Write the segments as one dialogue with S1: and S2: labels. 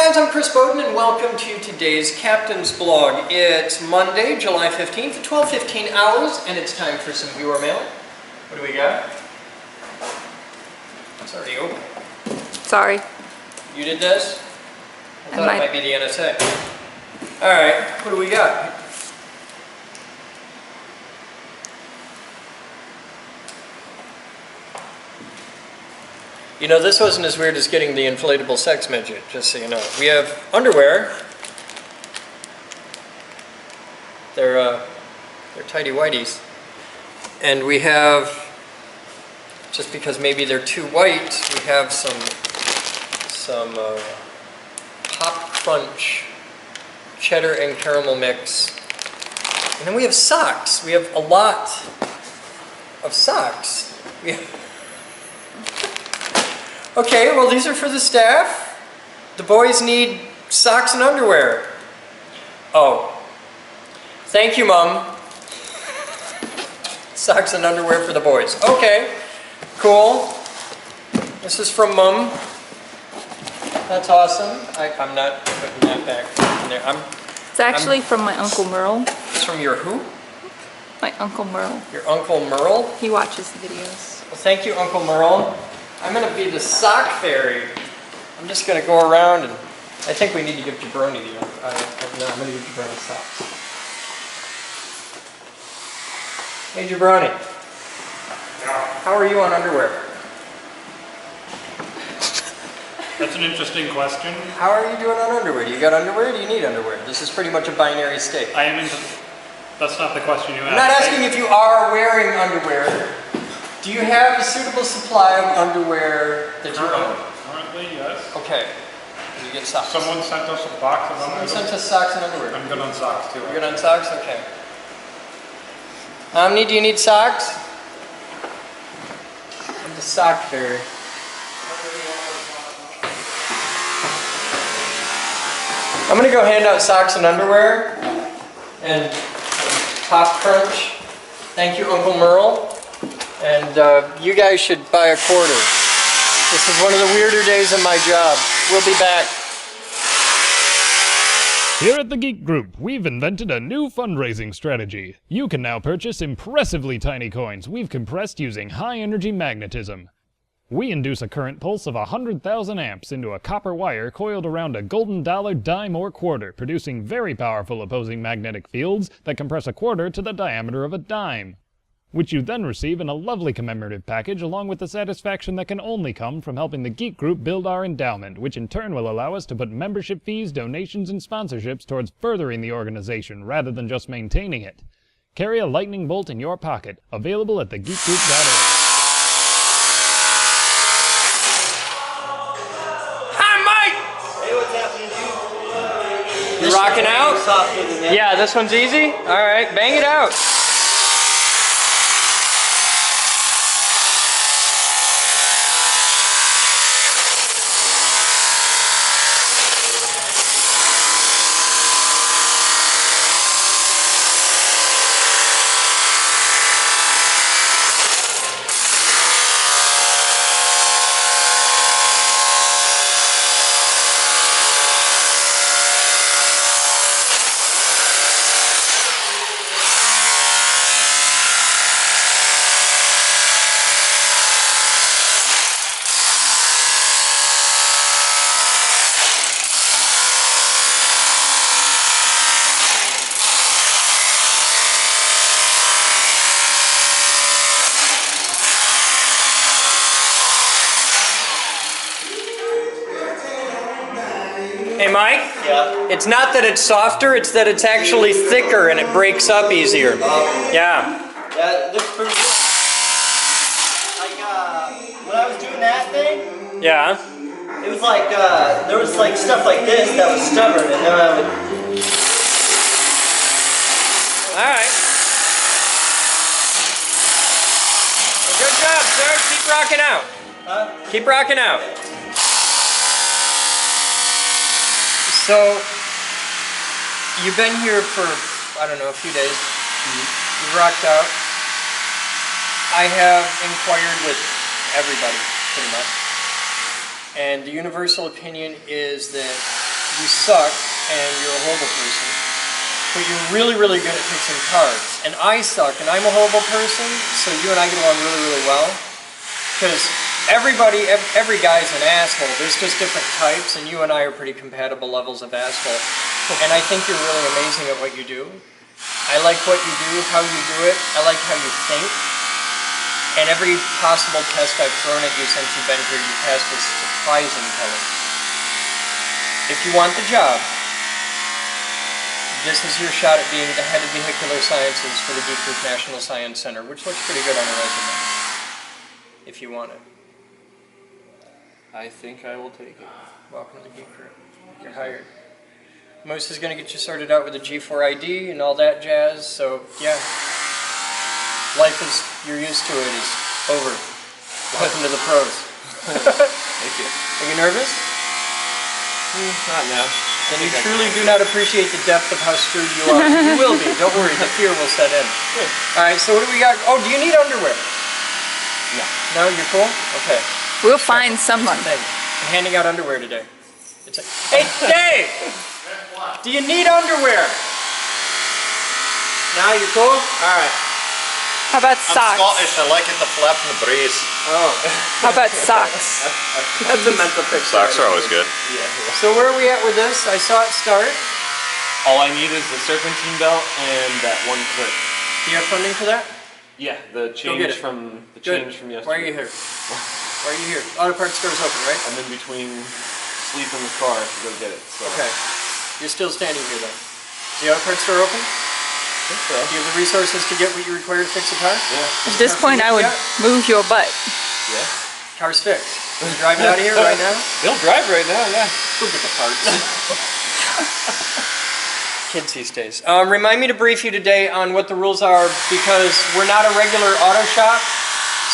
S1: guys, I'm Boden and welcome to today's Captain's Blog. It's Monday, July 15th, 12:15 hours, and it's time for some viewer mail. What do we got? It's already open.
S2: Sorry.
S1: You did this? I thought it might be the NSA. Alright, what do we got? You know, this wasn't as weird as getting the inflatable sex midget, just so you know. We have underwear. They're tighty whities. And we have, just because maybe they're too white, we have some Pop Crunch cheddar and caramel mix. And then we have socks. We have a lot of socks. Okay, well these are for the staff. The boys need socks and underwear. Oh. Thank you, Mom. Socks and underwear for the boys. Okay, cool. This is from Mom. That's awesome. I'm not putting that back in there.
S2: It's actually from my Uncle Merle.
S1: It's from your who?
S2: My Uncle Merle.
S1: Your Uncle Merle?
S2: He watches the videos.
S1: Well, thank you, Uncle Merle. I'm going to be the sock fairy. I'm just going to go around and I think we need to give Jabroni the no, I'm going to give Jabroni socks. Hey, Jabroni. How are you on underwear?
S3: That's an interesting question.
S1: How are you doing on underwear? Do you got underwear or do you need underwear? This is pretty much a binary state.
S3: I am into... That's not the question you asked.
S1: I'm not asking if you are wearing underwear. Do you have a suitable supply of underwear that you own?
S3: Currently, yes.
S1: Okay. You get socks.
S3: Someone sent us a box of underwear.
S1: Someone sent us socks and underwear.
S3: I'm good on socks too.
S1: You're good on socks? Okay. How many do you need socks? I'm the sock fairy. I'm going to go hand out socks and underwear and Pop Crunch. Thank you, Uncle Merle. And you guys should buy a quarter. This is one of the weirder days of my job. We'll be back.
S4: Here at the Geek Group, we've invented a new fundraising strategy. You can now purchase impressively tiny coins we've compressed using high-energy magnetism. We induce a current pulse of 100,000 amps into a copper wire coiled around a golden dollar, dime, or quarter, producing very powerful opposing magnetic fields that compress a quarter to the diameter of a dime, which you then receive in a lovely commemorative package along with the satisfaction that can only come from helping the Geek Group build our endowment, which in turn will allow us to put membership fees, donations, and sponsorships towards furthering the organization rather than just maintaining it. Carry a lightning bolt in your pocket, available at thegeekgroup.org.
S1: Hi, Mike!
S5: Hey, what's happening to you?
S1: You rocking out? Yeah, this one's easy? Alright, bang it out. Hey Mike?
S5: Yeah.
S1: It's not that it's softer, it's that it's actually thicker and it breaks up easier. Yeah.
S5: Yeah, this pretty good. Like, when I was doing that thing,
S1: Yeah.
S5: it was like, there was like stuff like this that was stubborn, and then I would...
S1: Alright. Well, good job, sir. Keep rocking out. Keep rocking out. So, you've been here for, I don't know, a few days. You've rocked out. I have inquired with everybody, pretty much. And the universal opinion is that you suck and you're a horrible person, but you're really, really good at fixing cars. And I suck and I'm a horrible person, so you and I get along really, really well. Because every guy's an asshole. There's just different types, and you and I are pretty compatible levels of asshole. And I think you're really amazing at what you do. I like what you do, how you do it. I like how you think. And every possible test I've thrown at you since you've been here, you passed with surprising color. If you want the job, this is your shot at being the head of vehicular sciences for the Geek Group National Science Center, which looks pretty good on a resume, if you want it.
S6: I think I will take it.
S1: Welcome to the Geek Group. You're hired. Moose is going to get you sorted out with a G4 ID and all that jazz, so yeah. Life as you're used to it is over. Welcome to the pros.
S6: Thank you.
S1: Are you nervous?
S6: Not now.
S1: Then you truly do not appreciate the depth of how screwed you are. You will be. Don't worry. The fear will set in.
S6: Good.
S1: All right. So what do we got? Oh, do you need underwear?
S6: No.
S1: No, you're cool. Okay.
S2: We'll find someone.
S1: Thing. I'm handing out underwear today. Hey, Dave! Do you need underwear? Now you're cool. All right.
S2: How about
S7: I'm
S2: socks?
S7: Scottish, I like it to flap in the breeze.
S1: Oh.
S2: How about socks?
S1: That's a mental picture.
S7: Socks are always good.
S6: Yeah.
S1: So where are we at with this? I saw it start.
S6: All I need is the serpentine belt and that one clip.
S1: Do you have funding for that?
S6: Yeah, the
S1: get
S6: change
S1: it.
S6: from
S1: Good.
S6: yesterday.
S1: Why are you here? Why are you here? Auto parts store's open, right?
S6: I'm in between sleep in the car to go get it. So.
S1: Okay. You're still standing here though. Is the auto parts store open?
S6: I think so.
S1: Do you have the resources to get what you require to fix a car?
S6: Yeah.
S2: At this point, I would move your butt.
S6: Yeah.
S1: Car's fixed. Can you drive it out of here right now?
S6: They'll drive right now, yeah.
S1: Go get the parts. Kids these days. Remind me to brief you today on what the rules are, because we're not a regular auto shop.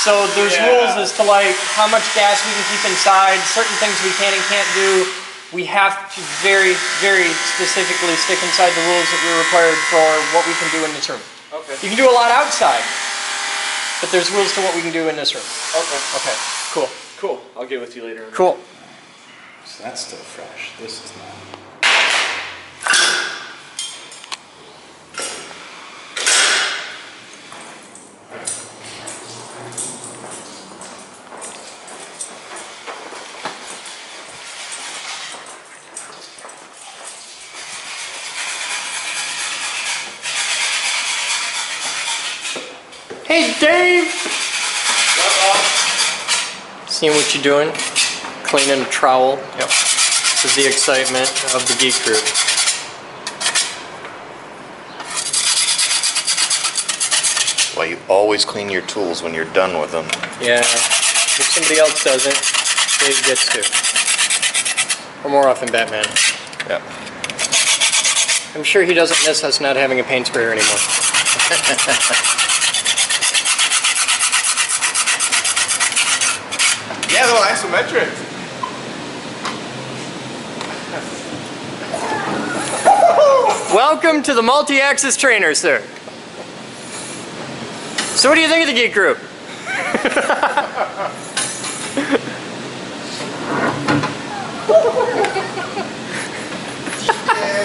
S1: So there's rules as to like how much gas we can keep inside, certain things we can and can't do. We have to very, very specifically stick inside the rules that we're required for what we can do in this room.
S6: Okay.
S1: You can do a lot outside, but there's rules to what we can do in this room.
S6: Okay.
S1: Okay, cool.
S6: Cool. I'll get with you later.
S1: Cool.
S7: So that's still fresh. This is not.
S1: Hey, Dave! Seeing what you're doing? Cleaning a trowel. Yep. This is the excitement of the Geek Group.
S7: Why you always clean your tools when you're done with them.
S1: Yeah. If somebody else does it, Dave gets to. Or more often, Batman.
S7: Yeah.
S1: I'm sure he doesn't miss us not having a paint sprayer anymore.
S6: Yeah, they're isometric.
S1: Welcome to the multi-axis trainer, sir. So what do you think of the Geek Group?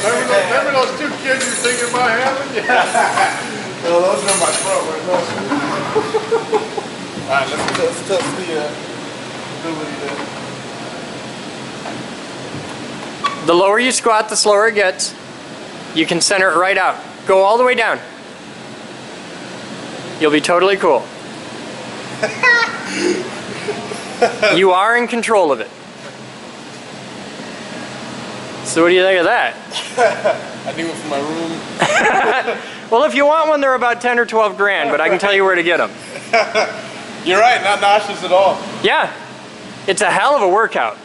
S3: Remember those two kids you're thinking about having? Yeah.
S6: No, those are my front ones. Alright, let's test the ability there.
S1: The lower you squat, the slower it gets. You can center it right out. Go all the way down. You'll be totally cool. You are in control of it. So what do you think of that?
S6: I do it for my room.
S1: Well, if you want one, they're about 10 or 12 grand, but I can tell you where to get them.
S6: You're right, not nauseous at all.
S1: Yeah, it's a hell of a workout.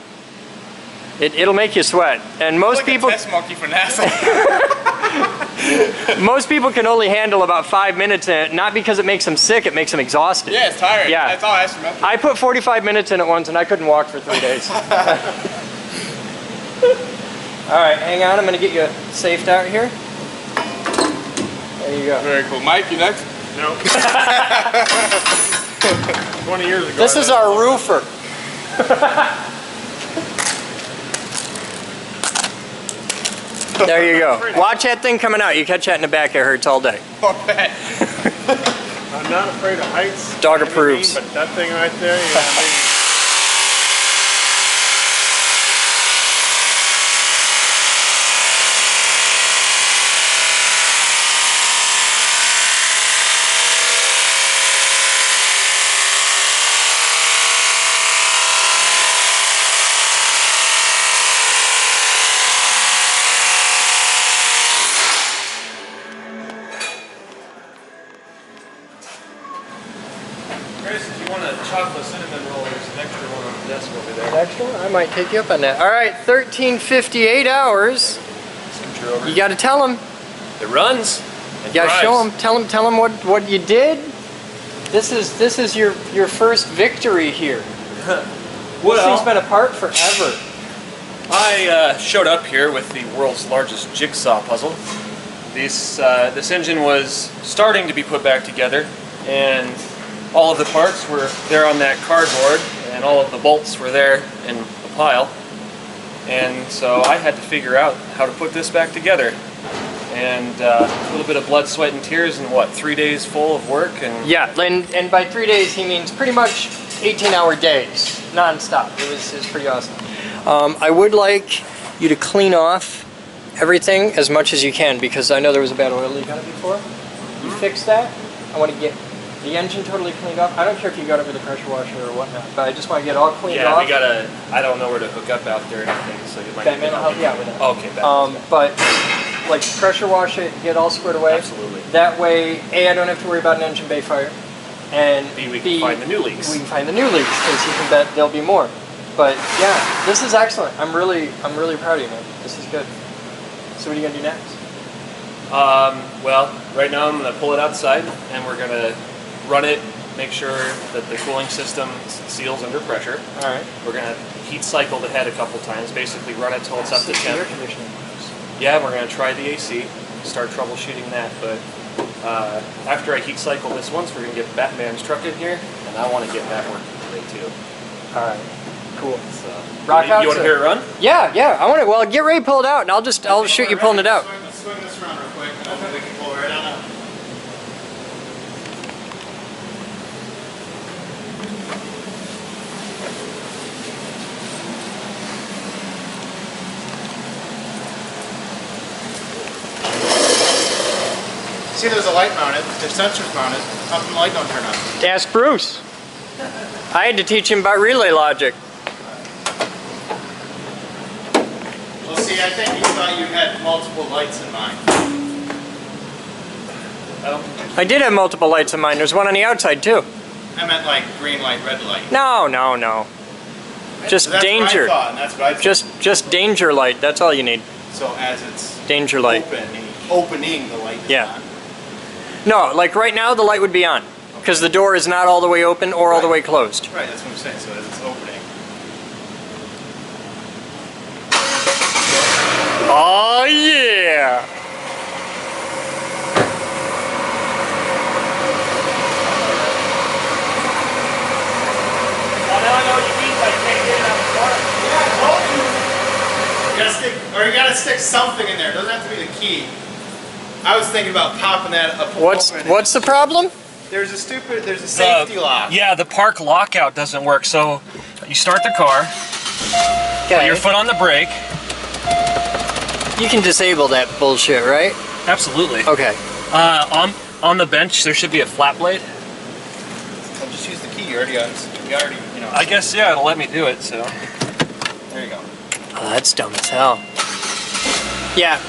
S1: It'll make you sweat, and most
S6: Like
S1: people
S6: a test monkey for NASA.
S1: most people can only handle about 5 minutes in it. Not because it makes them sick; it makes them exhausted.
S6: Yeah, it's tiring.
S1: Yeah.
S6: That's all isometric.
S1: I put 45 minutes in it once, and I couldn't walk for 3 days. All right, hang on. I'm going to get you safed out here. There you go.
S6: Very cool. Mike, you next?
S3: No. 20 years ago.
S1: This is our roofer. There you go. Watch that thing coming out. You catch that in the back, it hurts all day.
S6: Okay.
S3: I'm not afraid of heights.
S1: Dog
S3: by any
S1: approves.
S3: means, But that thing right there, yeah.
S6: Chris, if you want a chocolate cinnamon roll, there's an extra one on the desk over there.
S1: Extra? I might take you up on that. All right, 13:58 hours.
S6: Scooch over.
S1: You got to tell them.
S6: It runs.
S1: You got to show them. Tell them what you did. This is your first victory here. This thing's been apart forever.
S6: I showed up here with the world's largest jigsaw puzzle. This engine was starting to be put back together, and all of the parts were there on that cardboard, and all of the bolts were there in a pile. And so I had to figure out how to put this back together. And a little bit of blood, sweat, and tears, and what, 3 days full of work? And
S1: Yeah, and by 3 days he means pretty much 18-hour days, non-stop. It was pretty awesome. I would like you to clean off everything as much as you can, because I know there was a bad oil leak on it before. You fix that. I want to get the engine totally cleaned off. I don't care if you got it with a pressure washer or whatnot, but I just want to get it all cleaned off.
S6: yeah, we gotta. I don't know where to hook up out there or anything, so you might.
S1: Batman will help you out with that.
S6: Okay, Batman.
S1: But like pressure wash it, get all squared away.
S6: Absolutely.
S1: That way, A, I don't have to worry about an engine bay fire, and
S6: B, we can find the new leaks.
S1: We can find the new leaks, because you can bet there'll be more. But yeah, this is excellent. I'm really proud of you, man. This is good. So what are you gonna do next?
S6: Well, right now I'm gonna pull it outside, and we're gonna run it, make sure that the cooling system seals under pressure.
S1: All right.
S6: We're gonna heat cycle the head a couple times, basically run it till it's up to
S1: Air
S6: temp.
S1: conditioning works.
S6: Yeah, we're gonna try the AC, start troubleshooting that, but after I heat cycle this once, we're gonna get Batman's truck in here, and I want to get that working today too.
S1: All right. Cool.
S6: So,
S1: Rock
S6: you
S1: out,
S6: want to
S1: sir.
S6: hear it run?
S1: Yeah. I want it. Well, get ready to pull it out, and I'll shoot you pulling it out.
S5: Swing this around real quick, and then we can pull right on out. See, there's a light mounted, there's sensors mounted. How come the light don't turn on?
S1: Ask Bruce. I had to teach him about relay logic.
S5: Well, see, I think you thought you had multiple lights in mind.
S6: I don't think
S1: I did have multiple lights in mine. There's one on the outside too.
S5: I meant like green light, red light.
S1: No. Just
S5: So that's
S1: danger.
S5: what I thought, and that's what I thought.
S1: Just danger light. That's all you need.
S5: So as it's
S1: Danger light.
S5: opening the light is
S1: Yeah.
S5: on.
S1: No, like right now the light would be on, because the door is not all the way open or all the way closed.
S5: Right, that's what I'm saying. So as it's opening.
S1: Oh yeah!
S6: Oh, now I know what you mean by can't get it out the car.
S5: Yeah, I told you. You gotta stick something in there. It doesn't have to be the key. I was thinking about popping that up. open.
S1: What's the problem?
S5: There's a safety lock.
S6: Yeah, the park lockout doesn't work. So you start the car, put your foot on the brake.
S1: You can disable that bullshit, right?
S6: Absolutely.
S1: Okay.
S6: On the bench, there should be a flat blade.
S5: Well, just use the key. You already, you know.
S6: I guess, yeah, it'll let me do it, so.
S5: There you go.
S1: Oh, that's dumb as hell. Yeah,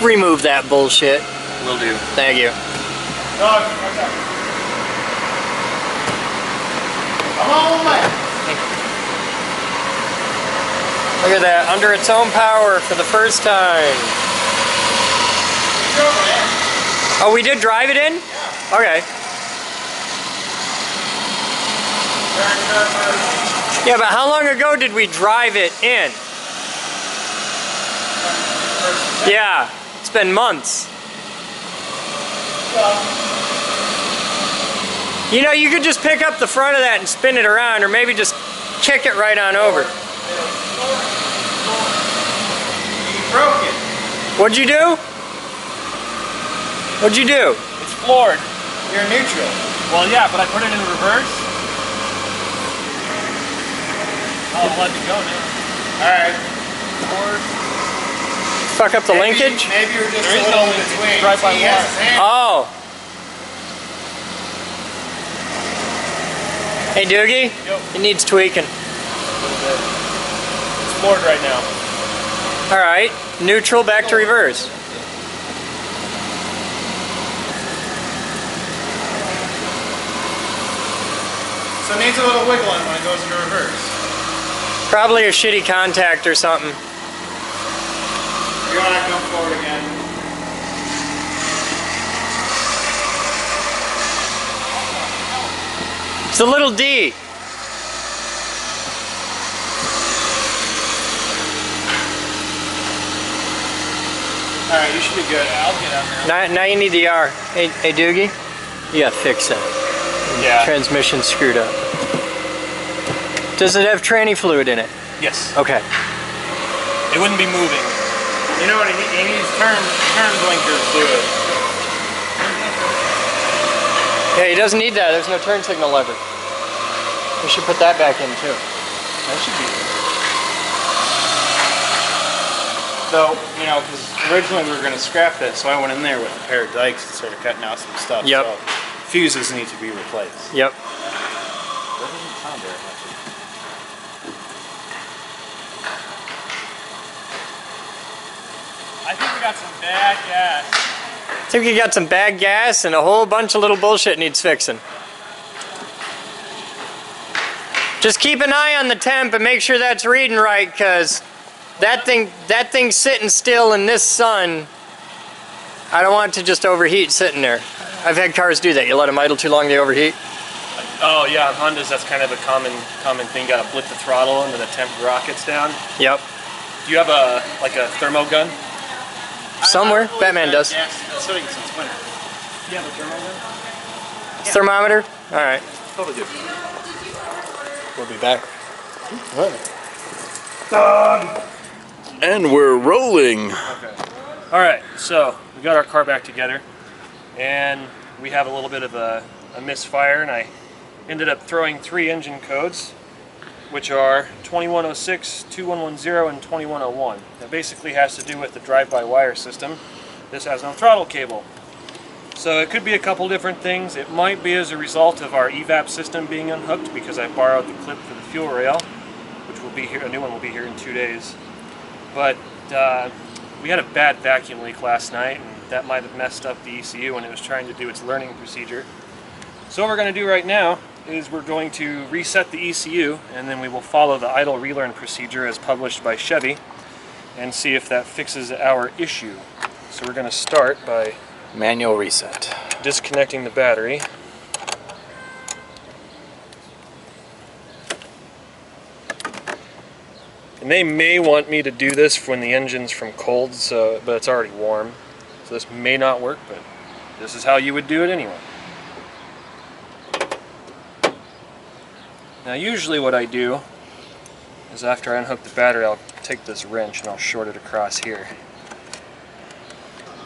S1: remove that bullshit.
S6: Will do.
S1: Thank you.
S5: Dog, watch out. Come on, man.
S1: Look at that, under its own power for the first time. Oh, we did drive it in? Yeah. Okay. Yeah, but how long ago did we drive it in? Yeah, it's been months. You know, you could just pick up the front of that and spin it around, or maybe just kick it right on over.
S5: You broke it.
S1: What'd you do? What'd you do?
S6: It's floored.
S5: You're neutral.
S6: Well, yeah, but I put it in reverse. I'll let it go now.
S5: Alright.
S6: Floored.
S1: Fuck up the linkage?
S5: Maybe you're just
S6: There
S5: a
S6: is
S5: little
S6: no
S5: in
S6: linkage.
S5: between.
S6: Drive by
S5: See, he has
S6: wire.
S5: his hand.
S1: Oh. Hey Doogie,
S6: Yep.
S1: it needs tweaking.
S6: It's floored right now.
S1: All right, neutral back to reverse.
S5: So it needs a little wiggling when it goes into reverse.
S1: Probably a shitty contact or something.
S5: You're gonna come forward again.
S1: It's a little D.
S5: Alright, you should be good.
S6: I'll get out there.
S1: Now you need the R. Hey Doogie, you gotta fix that.
S6: Yeah.
S1: Transmission screwed up. Does it have tranny fluid in it?
S6: Yes.
S1: Okay.
S6: It wouldn't be moving.
S5: You know what? He needs turn blinker fluid.
S1: Yeah, he doesn't need that. There's no turn signal lever. We should put that back in too.
S6: That should be.
S5: Though, you know, because originally we were going to scrap it, so I went in there with a pair of dikes and started cutting out some stuff.
S1: Yep.
S5: So fuses need to be replaced.
S1: Yep.
S5: That doesn't sound very much.
S6: I think we got some bad gas.
S1: I think you got some bad gas and a whole bunch of little bullshit needs fixing. Just keep an eye on the temp and make sure that's reading right, because that thing's sitting still in this sun. I don't want it to just overheat sitting there. I've had cars do that. You let them idle too long, they overheat.
S6: Oh yeah, on Hondas that's kind of a common thing. Got to blip the throttle and then the temp rockets down.
S1: Yep.
S6: Do you have a thermo gun?
S1: Somewhere. Batman does.
S5: Yes, that's what since winter.
S6: You have a thermo gun?
S1: Thermometer? Alright.
S5: Totally do.
S1: We'll be back.
S3: And we're rolling.
S6: All right, so we got our car back together, and we have a little bit of a misfire, and I ended up throwing 3 engine codes, which are 2106, 2110, and 2101. That basically has to do with the drive-by-wire system. This has no throttle cable. So it could be a couple different things. It might be as a result of our evap system being unhooked, because I borrowed the clip for the fuel rail, which will be here, a new one will be here in 2 days. But we had a bad vacuum leak last night, and that might have messed up the ECU when it was trying to do its learning procedure. So what we're going to do right now is we're going to reset the ECU, and then we will follow the idle relearn procedure as published by Chevy and see if that fixes our issue. So we're going to start by
S5: Manual reset.
S6: disconnecting the battery. And they may want me to do this when the engine's from cold, but it's already warm. So this may not work, but this is how you would do it anyway. Now usually what I do is after I unhook the battery, I'll take this wrench and I'll short it across here.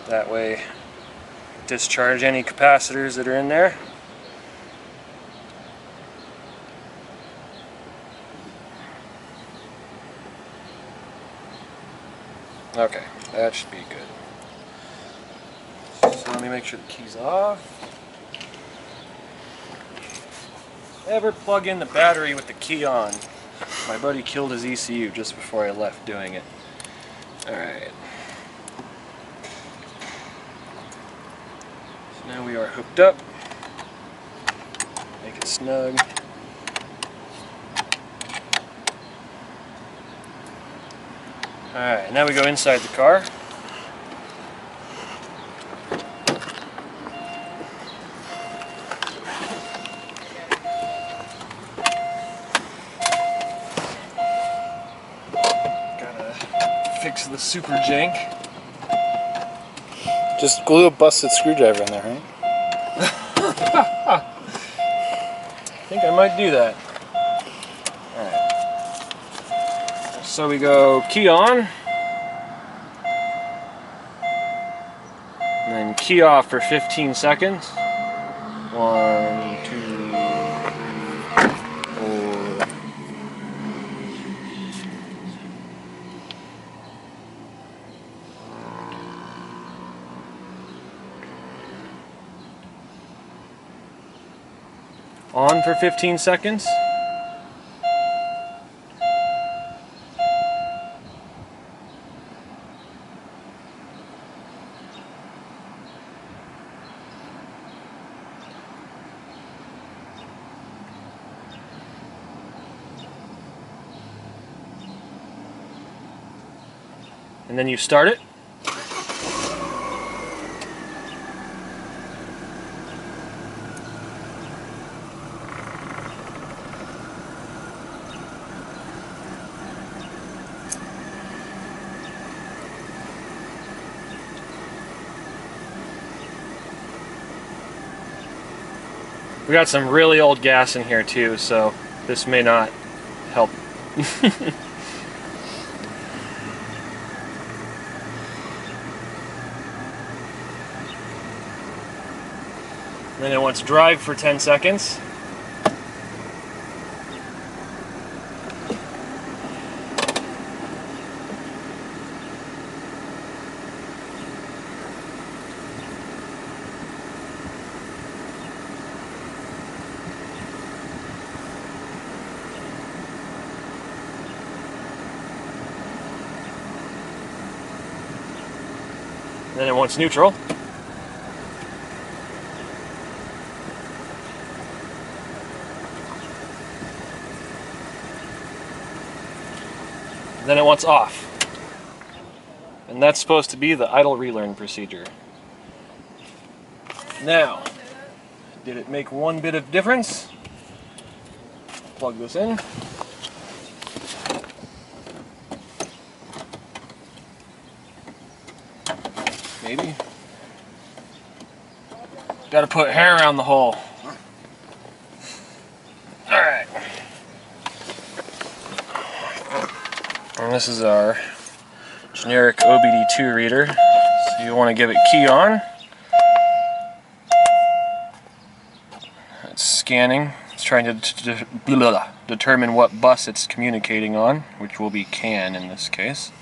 S6: That way, discharge any capacitors that are in there. Okay, that should be good. So let me make sure the key's off. Never plug in the battery with the key on. My buddy killed his ECU just before I left doing it. Alright. So now we are hooked up. Make it snug. Alright, now we go inside the car. Gotta fix the super jank.
S5: Just glue a busted screwdriver in there, right?
S6: I think I might do that. Alright. So we go key on. And then key off for 15 seconds. 1, 2, 3, 4. On for 15 seconds. And then you start it. We got some really old gas in here too, so this may not help. Then it wants drive for 10 seconds. Then it wants neutral. Then it wants off. And that's supposed to be the idle relearn procedure. Now, did it make one bit of difference? Plug this in. Maybe. Got to put hair around the hole. Alright. And this is our generic OBD2 reader. So you want to give it key on. It's scanning. It's trying to determine what bus it's communicating on, which will be CAN in this case.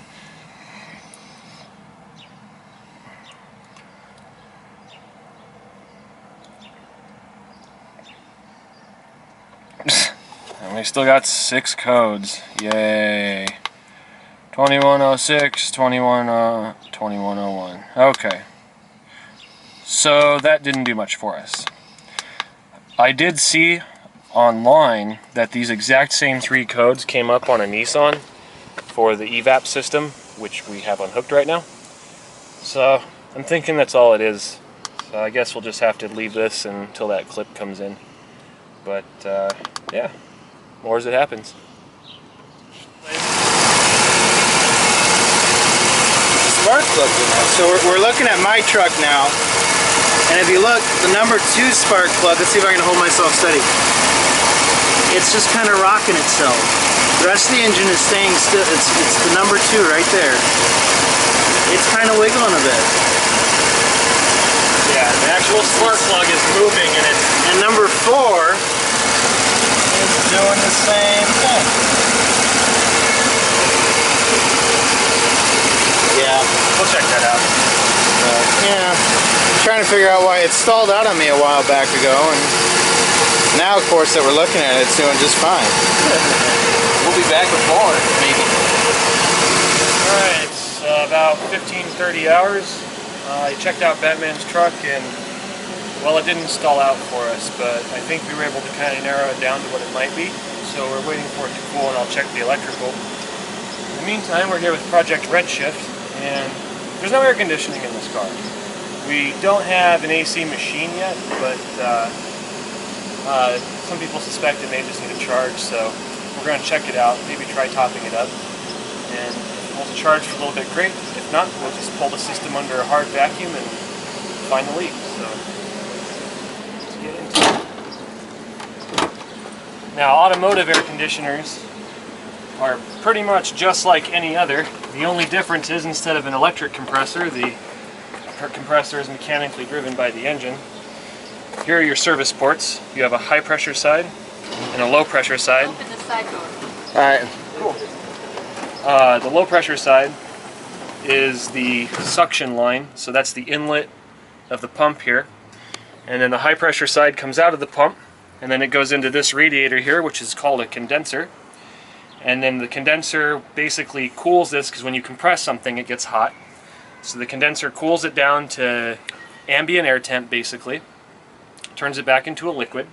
S6: And we still got 6 codes. Yay. 2106, 2101. Okay. So that didn't do much for us. I did see online that these exact same 3 codes came up on a Nissan for the evap system, which we have unhooked right now. So I'm thinking that's all it is. So I guess we'll just have to leave this until that clip comes in. But yeah, more as it happens.
S5: Spark plug in there. So we're looking at my truck now, and if you look, the number 2 spark plug, let's see if I can hold myself steady. It's just kind of rocking itself. The rest of the engine is staying still. It's the number 2 right there. It's kind of wiggling a bit.
S6: Yeah, the actual spark plug is moving, and
S5: number 4 is doing the same thing. Yeah,
S6: we'll check that out.
S5: Yeah, I'm trying to figure out why it stalled out on me a while back ago, and now, of course, that we're looking at it, it's doing just fine.
S6: We'll be back with more, maybe. Alright, it's about 15-30 hours. I checked out Batman's truck, and, well, it didn't stall out for us, but I think we were able to kind of narrow it down to what it might be. So we're waiting for it to cool, and I'll check the electrical. In the meantime, we're here with Project Redshift, and there's no air conditioning in this car. We don't have an AC machine yet, but some people suspect it may just need a charge, so we're going to check it out, maybe try topping it up. And if it holds a charge for a little bit, great. If not, we'll just pull the system under a hard vacuum and find the leak. So let's get into it. Now, automotive air conditioners are pretty much just like any other. The only difference is, instead of an electric compressor, the compressor is mechanically driven by the engine. Here are your service ports. You have a high pressure side and a low pressure side.
S2: Open the side door.
S5: Alright.
S6: The low pressure side is the suction line, so that's the inlet of the pump here. And then the high pressure side comes out of the pump, and then it goes into this radiator here, which is called a condenser. And then the condenser basically cools this, because when you compress something it gets hot. So the condenser cools it down to ambient air temp basically, turns it back into a liquid,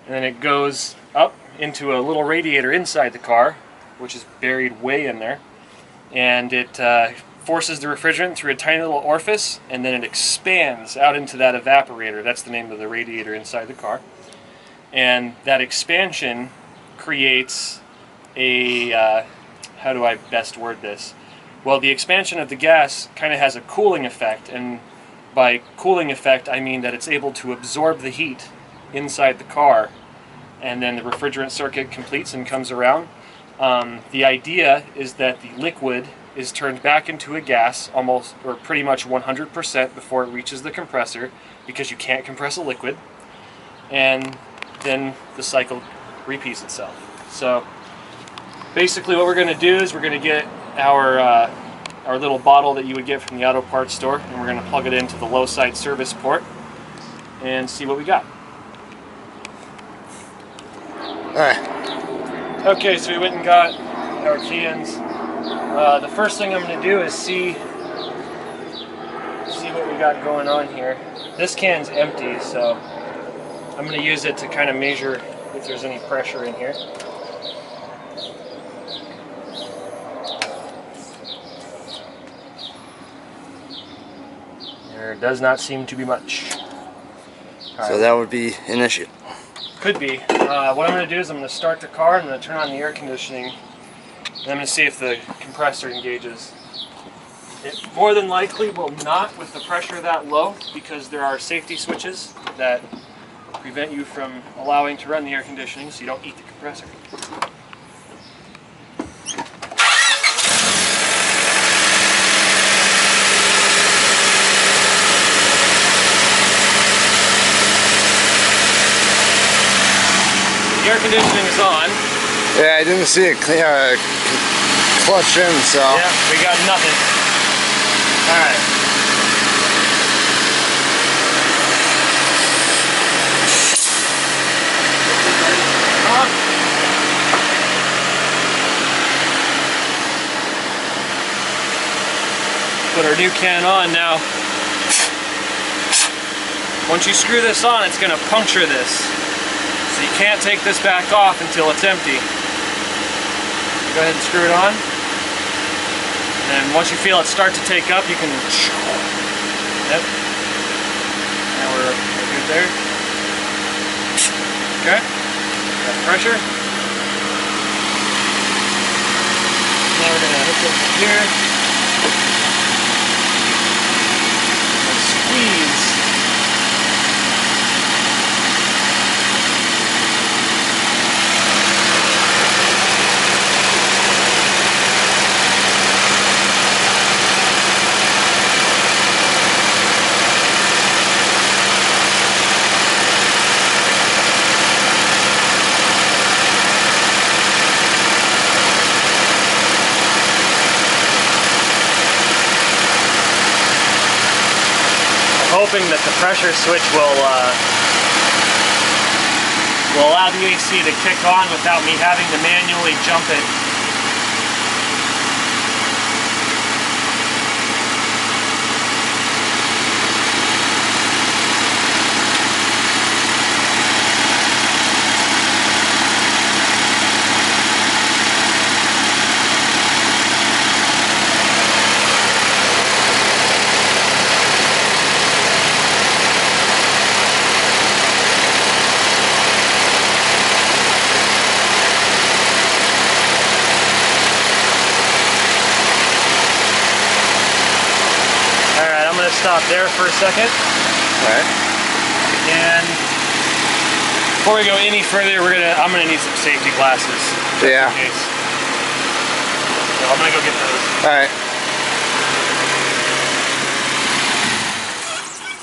S6: and then it goes up into a little radiator inside the car, which is buried way in there, and it forces the refrigerant through a tiny little orifice, and then it expands out into that evaporator. That's the name of the radiator inside the car. And that expansion creates a, how do I best word this? Well, the expansion of the gas kind of has a cooling effect, and by cooling effect I mean that it's able to absorb the heat inside the car, and then the refrigerant circuit completes and comes around. The idea is that the liquid is turned back into a gas almost, or pretty much 100% before it reaches the compressor, because you can't compress a liquid, and then the cycle repeats itself. So basically what we're going to do is we're going to get our little bottle that you would get from the auto parts store, and we're going to plug it into the low side service port and see what we got.
S5: Alright.
S6: Okay, so we went and got our cans. The first thing I'm going to do is see what we got going on here. This can's empty, so I'm going to use it to kind of measure if there's any pressure in here. There does not seem to be much.
S5: So that would be an issue.
S6: Could be. What I'm going to do is I'm going to start the car, I'm going to turn on the air conditioning, and I'm going to see if the compressor engages. It more than likely will not with the pressure that low, because there are safety switches that prevent you from allowing to run the air conditioning so you don't eat the compressor. The air conditioning is on.
S5: Yeah, I didn't see it clutch in, so.
S6: Yeah, we got nothing. Alright. Put our new can on now. Once you screw this on, it's going to puncture this. So you can't take this back off until it's empty. Go ahead and screw it on. And once you feel it start to take up, you can... Yep. Now we're good there. Okay. Got the pressure. Now we're going to hook it here. And squeeze. Hoping that the pressure switch will allow the AC to kick on without me having to manually jump it. Stop there for a second.
S5: Alright.
S6: And before we go any further, I'm gonna need some safety glasses.
S5: Yeah.
S6: In case. So I'm gonna go get those.
S5: Alright.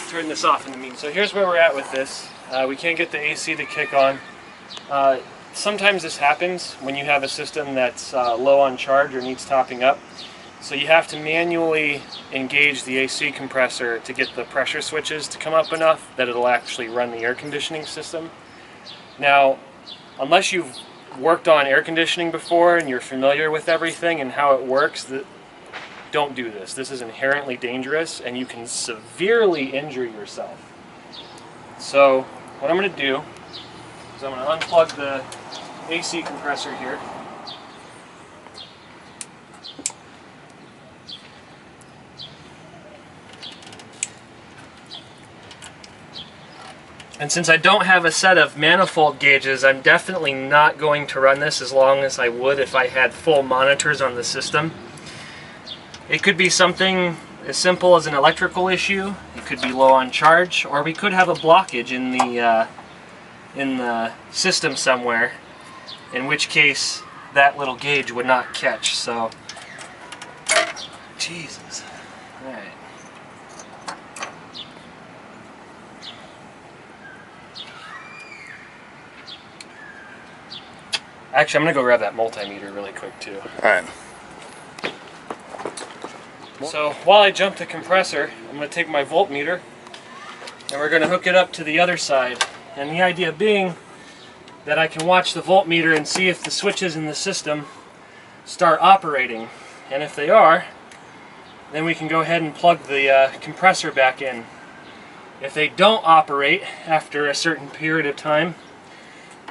S6: turn this off in the meantime. So here's where we're at with this. We can't get the AC to kick on. Sometimes this happens when you have a system that's low on charge or needs topping up. So you have to manually engage the AC compressor to get the pressure switches to come up enough that it'll actually run the air conditioning system. Now, unless you've worked on air conditioning before and you're familiar with everything and how it works, don't do this. This is inherently dangerous and you can severely injure yourself. So what I'm going to do is I'm going to unplug the AC compressor here. And since I don't have a set of manifold gauges, I'm definitely not going to run this as long as I would if I had full monitors on the system. It could be something as simple as an electrical issue, it could be low on charge, or we could have a blockage in the system somewhere, in which case that little gauge would not catch. So, Jesus. All right. Actually, I'm going to go grab that multimeter really quick too.
S3: Alright.
S6: So while I jump the compressor, I'm going to take my voltmeter and we're going to hook it up to the other side. And the idea being that I can watch the voltmeter and see if the switches in the system start operating. And if they are, then we can go ahead and plug the compressor back in. If they don't operate after a certain period of time,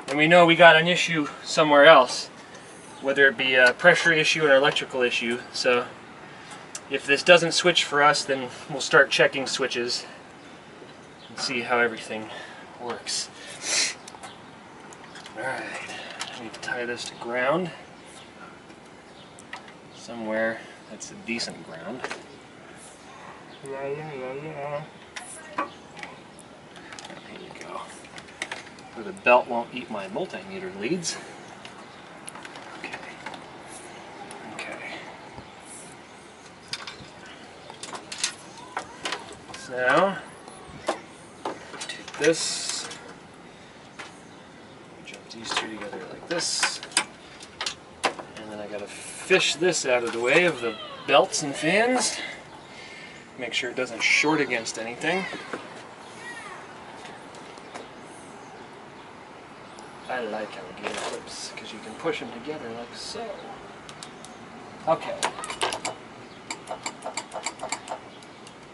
S6: and we know we got an issue somewhere else, whether it be a pressure issue or an electrical issue. So if this doesn't switch for us, then we'll start checking switches and see how everything works. Alright, I need to tie this to ground. Somewhere that's a decent ground. There you go. Where the belt won't eat my multimeter leads. Okay. Okay. So, take this, jump these two together like this, and then I gotta fish this out of the way of the belts and fans. Make sure it doesn't short against anything. I like alligator clips because you can push them together like so. Okay.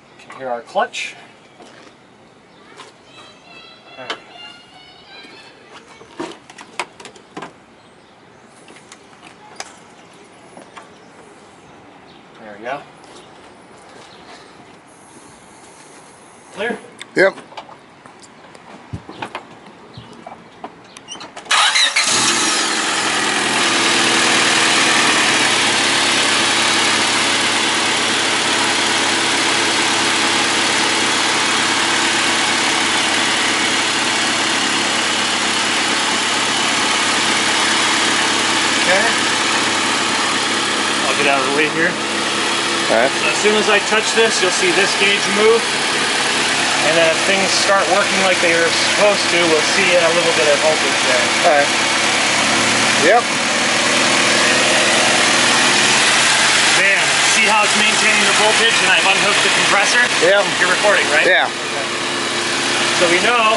S6: You can hear our clutch. All right. There we go. Clear?
S3: Yep.
S6: Out of the way here.
S3: Alright.
S6: So as soon as I touch this, you'll see this gauge move, and then if things start working like they are supposed to, we'll see a little bit of voltage there.
S3: Alright. Yep.
S6: Bam. See how it's maintaining the voltage, and I've unhooked the compressor?
S3: Yep.
S6: You're recording, right?
S3: Yeah.
S6: So we know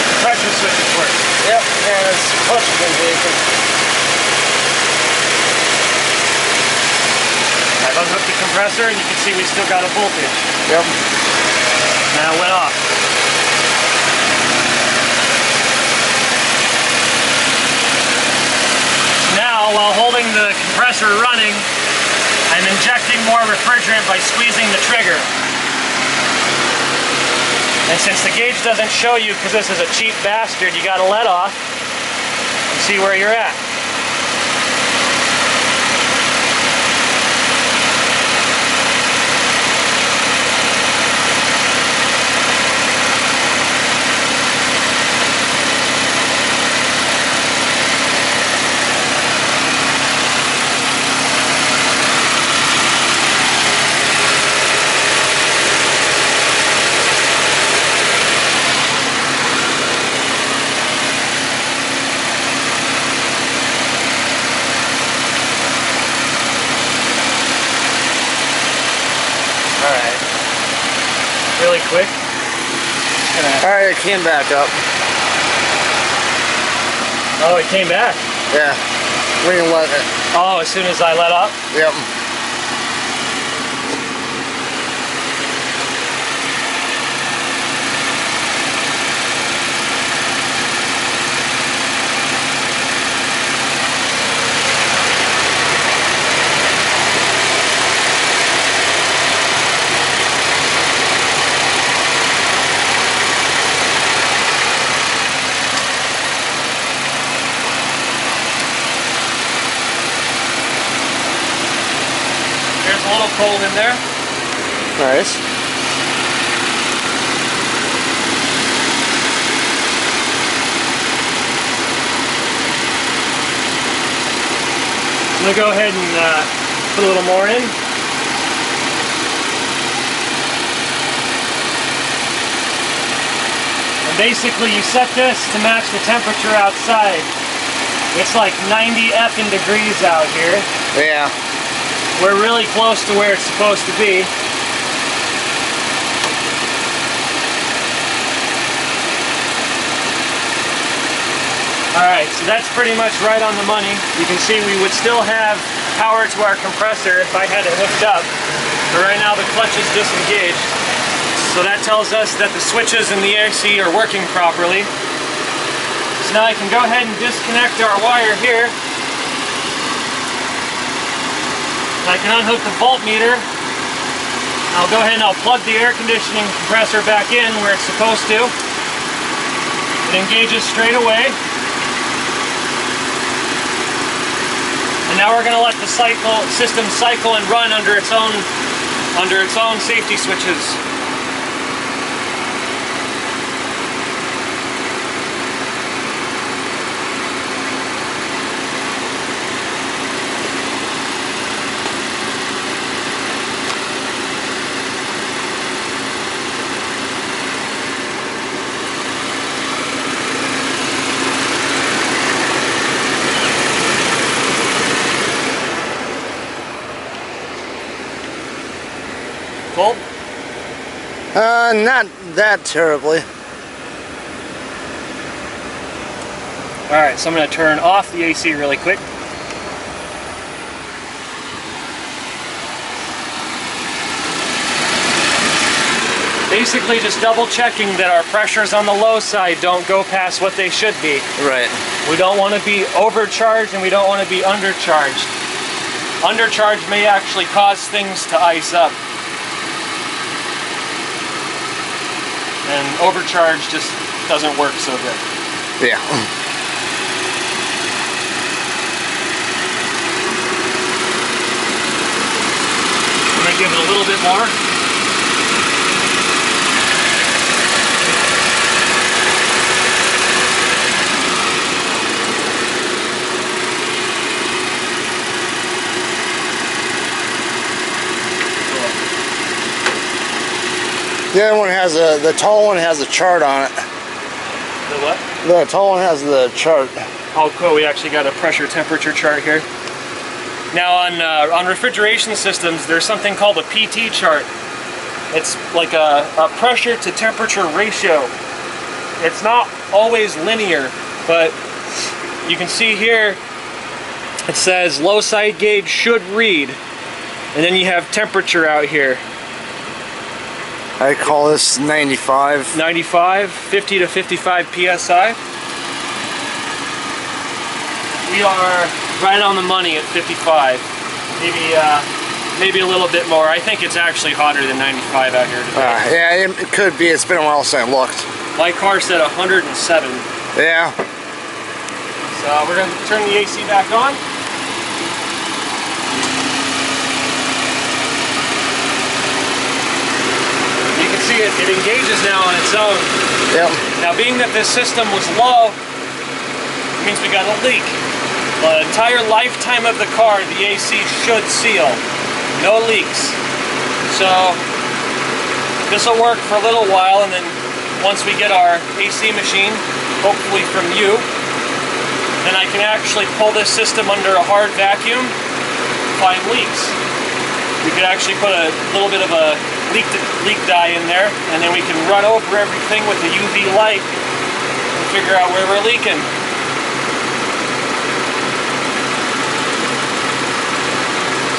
S6: the pressure switches work.
S1: Yep, and it's push engagement.
S6: I've unhooked the compressor and you can see we still got a voltage.
S3: Yep.
S6: Now it went off. Now, while holding the compressor running, I'm injecting more refrigerant by squeezing the trigger. And since the gauge doesn't show you because this is a cheap bastard, you gotta let off and see where you're at. really quick.
S5: Alright, it came back up.
S6: Oh, it came back.
S5: Yeah. We can let it.
S6: Oh, as soon as I let up?
S5: Yep.
S6: There's a little cold in there.
S5: Nice.
S6: I'm gonna go ahead and put a little more in. And basically you set this to match the temperature outside. It's like 90 effing degrees out here.
S5: Yeah.
S6: We're really close to where it's supposed to be. Alright, so that's pretty much right on the money. You can see we would still have power to our compressor if I had it hooked up. But right now the clutch is disengaged. So that tells us that the switches in the AC are working properly. So now I can go ahead and disconnect our wire here. I can unhook the voltmeter. I'll go ahead and I'll plug the air conditioning compressor back in where it's supposed to. It engages straight away. And now we're going to let the system cycle and run under its own safety switches. Cold?
S5: Not that terribly.
S6: Alright, so I'm going to turn off the AC really quick. Basically just double checking that our pressures on the low side don't go past what they should be.
S5: Right.
S6: We don't want to be overcharged and we don't want to be undercharged. Undercharge may actually cause things to ice up. And overcharge just doesn't work so good.
S5: Yeah.
S6: I'm going to give it a little bit more.
S5: The other one has the tall one has a chart on it.
S6: The what?
S5: The tall one has the chart.
S6: Oh cool, we actually got a pressure temperature chart here. Now on refrigeration systems, there's something called a PT chart. It's like a pressure to temperature ratio. It's not always linear, but you can see here it says low side gauge should read, and then you have temperature out here.
S5: I call this 95.
S6: 95, 50 to 55 psi. We are right on the money at 55. Maybe a little bit more. I think it's actually hotter than 95 out here today.
S5: Yeah, it could be. It's been a while since I looked.
S6: My car said 107.
S5: Yeah.
S6: So we're going to turn the AC back on. You can see it engages now on its own.
S5: Yep.
S6: Now being that this system was low, it means we got a leak. The entire lifetime of the car, the AC should seal. No leaks. So this will work for a little while, and then once we get our AC machine, hopefully from you, then I can actually pull this system under a hard vacuum, find leaks. We could actually put a little bit of a leak dye in there, and then we can run over everything with the UV light and figure out where we're leaking.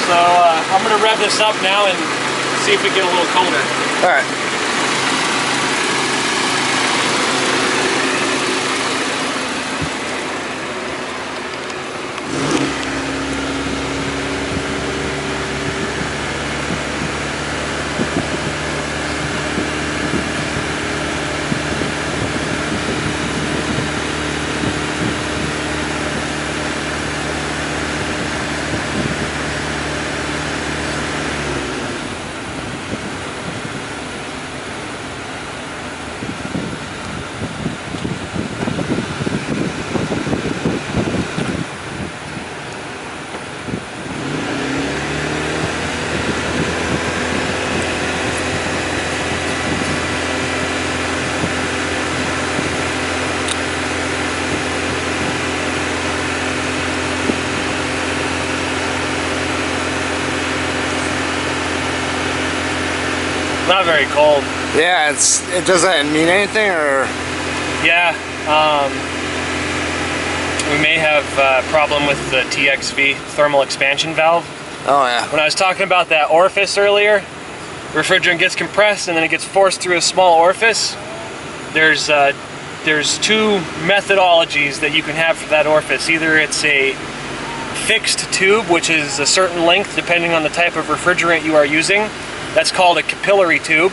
S6: So I'm going to rev this up now and see if we get a little colder.
S5: All right.
S6: Not very cold.
S5: Yeah, it doesn't mean anything, or
S6: Yeah, we may have a problem with the TXV, thermal expansion valve.
S5: oh yeah.
S6: When I was talking about that orifice earlier, refrigerant gets compressed and then it gets forced through a small orifice. There's two methodologies that you can have for that orifice. Either it's a fixed tube, which is a certain length depending on the type of refrigerant you are using. That's called a capillary tube.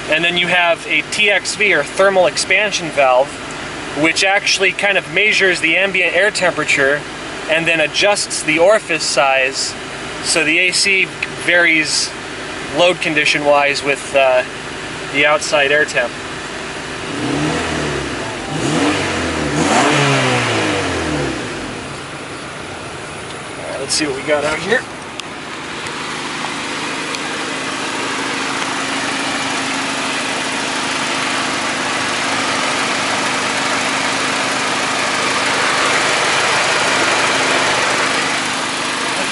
S6: And then you have a TXV, or thermal expansion valve, which actually kind of measures the ambient air temperature and then adjusts the orifice size so the AC varies load condition wise with the outside air temp. Alright, let's see what we got out here.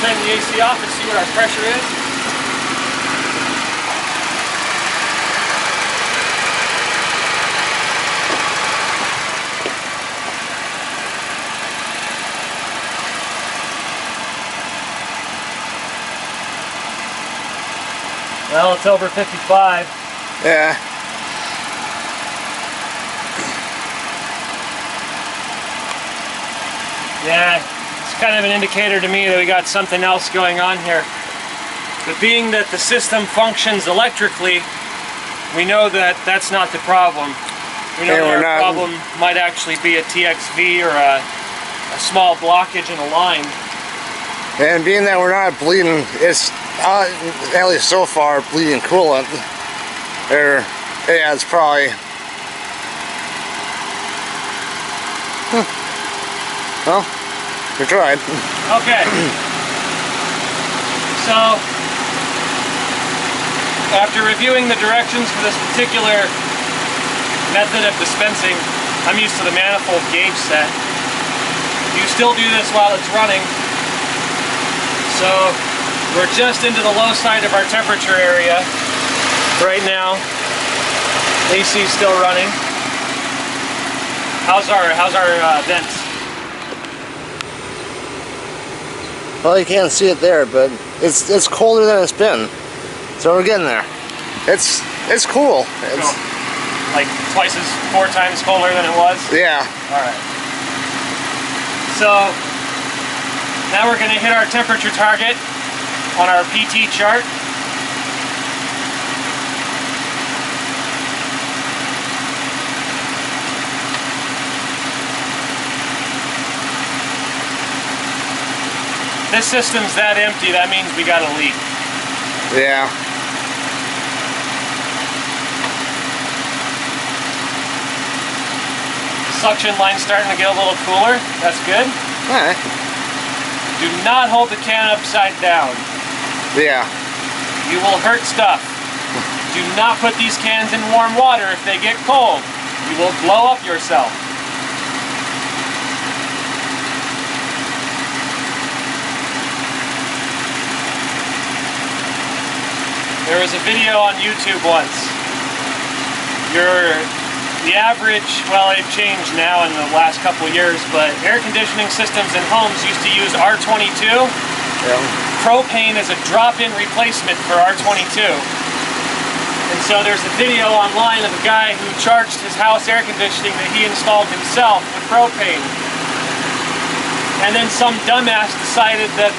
S6: Turn the AC off and see what our pressure is. Well, it's over 55.
S5: Yeah.
S6: Yeah. Kind of an indicator to me that we got something else going on here. But being that the system functions electrically, we know that that's not the problem. We know that our problem might actually be a TXV or a small blockage in a line.
S5: And being that we're not bleeding, it's at least so far bleeding coolant. Or yeah, it's probably. Well. We tried.
S6: Okay. So, after reviewing the directions for this particular method of dispensing, I'm used to the manifold gauge set. You still do this while it's running. So, we're just into the low side of our temperature area right now. AC is still running. How's our vents?
S5: Well, you can't see it there, but it's colder than it's been. So we're getting there. It's cool. It's
S6: like four times colder than it was?
S5: Yeah.
S6: Alright. So now we're going to hit our temperature target on our PT chart. This system's that empty, that means we got a leak.
S5: Yeah.
S6: Suction line's starting to get a little cooler. That's good.
S5: Alright.
S6: Do not hold the can upside down.
S5: Yeah.
S6: You will hurt stuff. Do not put these cans in warm water if they get cold. You will blow up yourself. There was a video on YouTube once. The average, well, it changed now in the last couple of years, but air conditioning systems in homes used to use R22.
S5: Yeah.
S6: Propane is a drop-in replacement for R22. And so there's a video online of a guy who charged his house air conditioning that he installed himself with propane. And then some dumbass decided that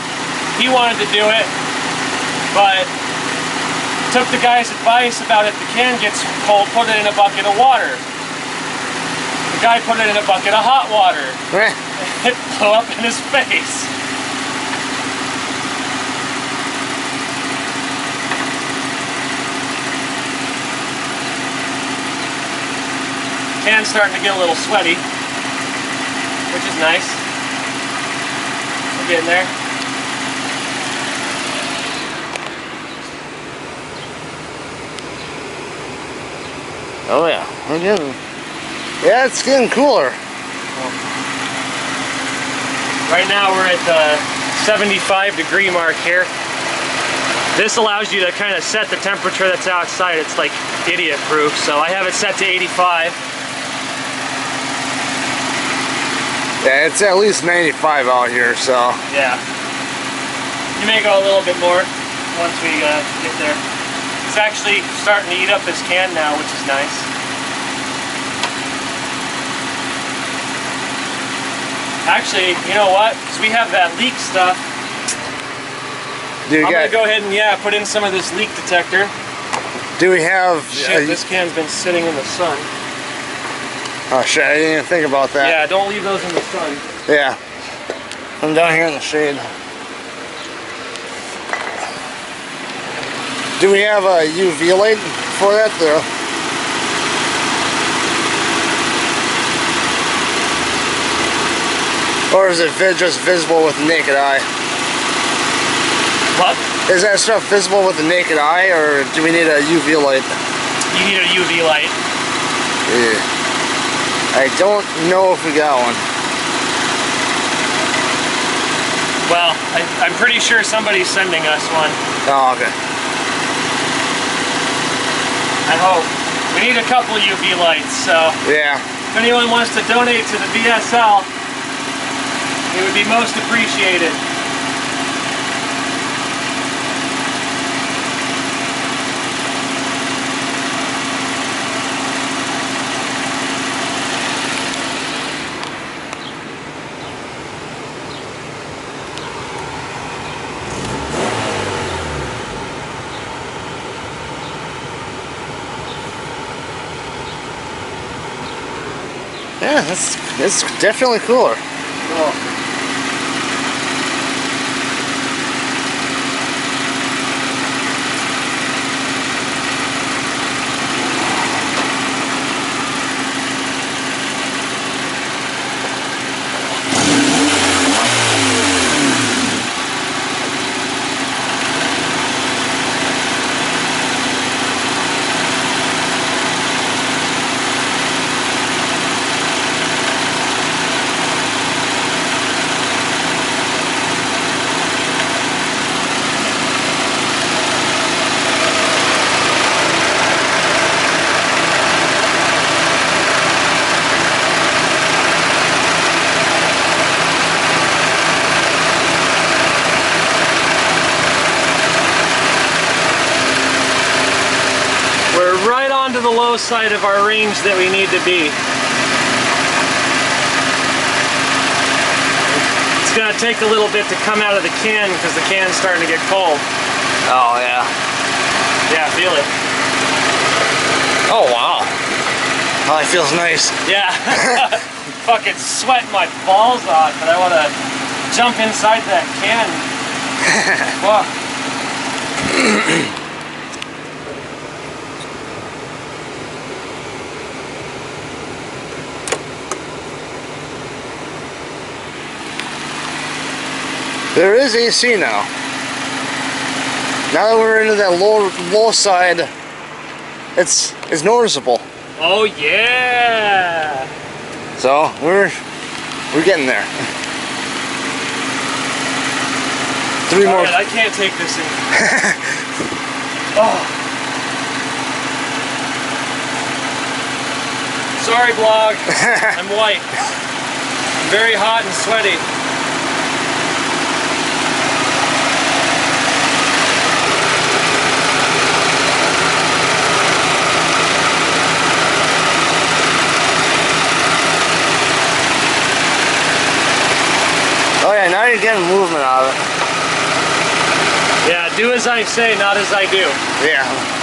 S6: he wanted to do it, but took the guy's advice about if the can gets cold, put it in a bucket of water. The guy put it in a bucket of hot water. It blew up in his face. Can's starting to get a little sweaty, which is nice. We're getting there.
S5: Oh yeah, we're getting. Yeah, it's getting cooler.
S6: Right now we're at the 75-degree mark here. This allows you to kind of set the temperature that's outside. It's like idiot proof, so I have it set to 85.
S5: Yeah, it's at least 95 out here, so.
S6: Yeah. You may go a little bit more once we get there. It's actually starting to eat up this can now, which is nice. Actually, you know what? Because we have that leak stuff, I'm going to go ahead and, put in some of this leak detector.
S5: Do we have...
S6: Shit, this can's been sitting in the sun.
S5: Oh shit, I didn't even think about that.
S6: Yeah, don't leave those in the sun.
S5: Yeah. I'm down here in the shade. Do we have a UV light for that though? Or is it just visible with the naked eye?
S6: What?
S5: Is that stuff visible with the naked eye, or do we need a UV light?
S6: You need a UV light.
S5: Yeah. I don't know if we got one.
S6: Well, I'm pretty sure somebody's sending us one.
S5: Oh, okay.
S6: I hope. We need a couple UV lights, so
S5: Yeah.
S6: if anyone wants to donate to the VSL, it would be most appreciated.
S5: Yeah, it's definitely cooler.
S6: Cool. To the low side of our range that we need to be. It's going to take a little bit to come out of the can because the can's starting to get cold.
S5: Oh yeah.
S6: Yeah, feel it.
S5: Oh wow. Oh, it feels nice.
S6: Yeah. Fucking sweating my balls off, but I want to jump inside that can. Fuck.
S5: There is AC now. Now that we're into that low side, it's noticeable.
S6: Oh yeah.
S5: So we're getting there. 3 more.
S6: Right, I can't take this in. Oh. Sorry, vlog. I'm white. I'm very hot and sweaty.
S5: Oh yeah, now you're getting movement out of it.
S6: Yeah, do as I say, not as I do.
S5: Yeah.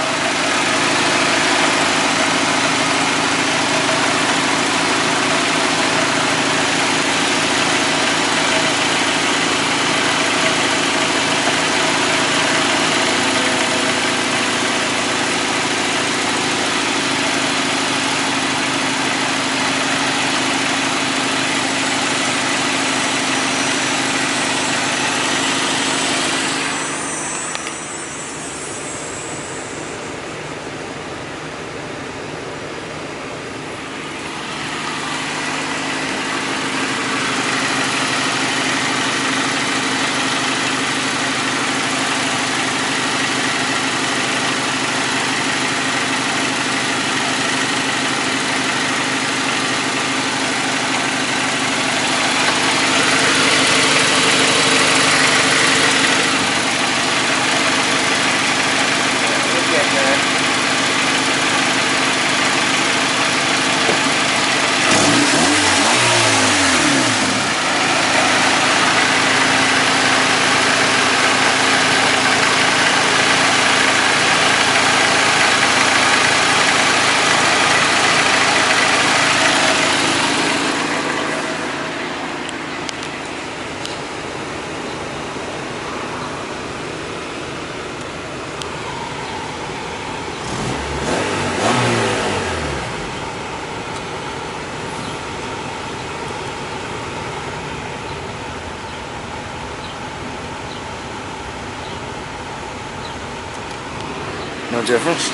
S5: No difference?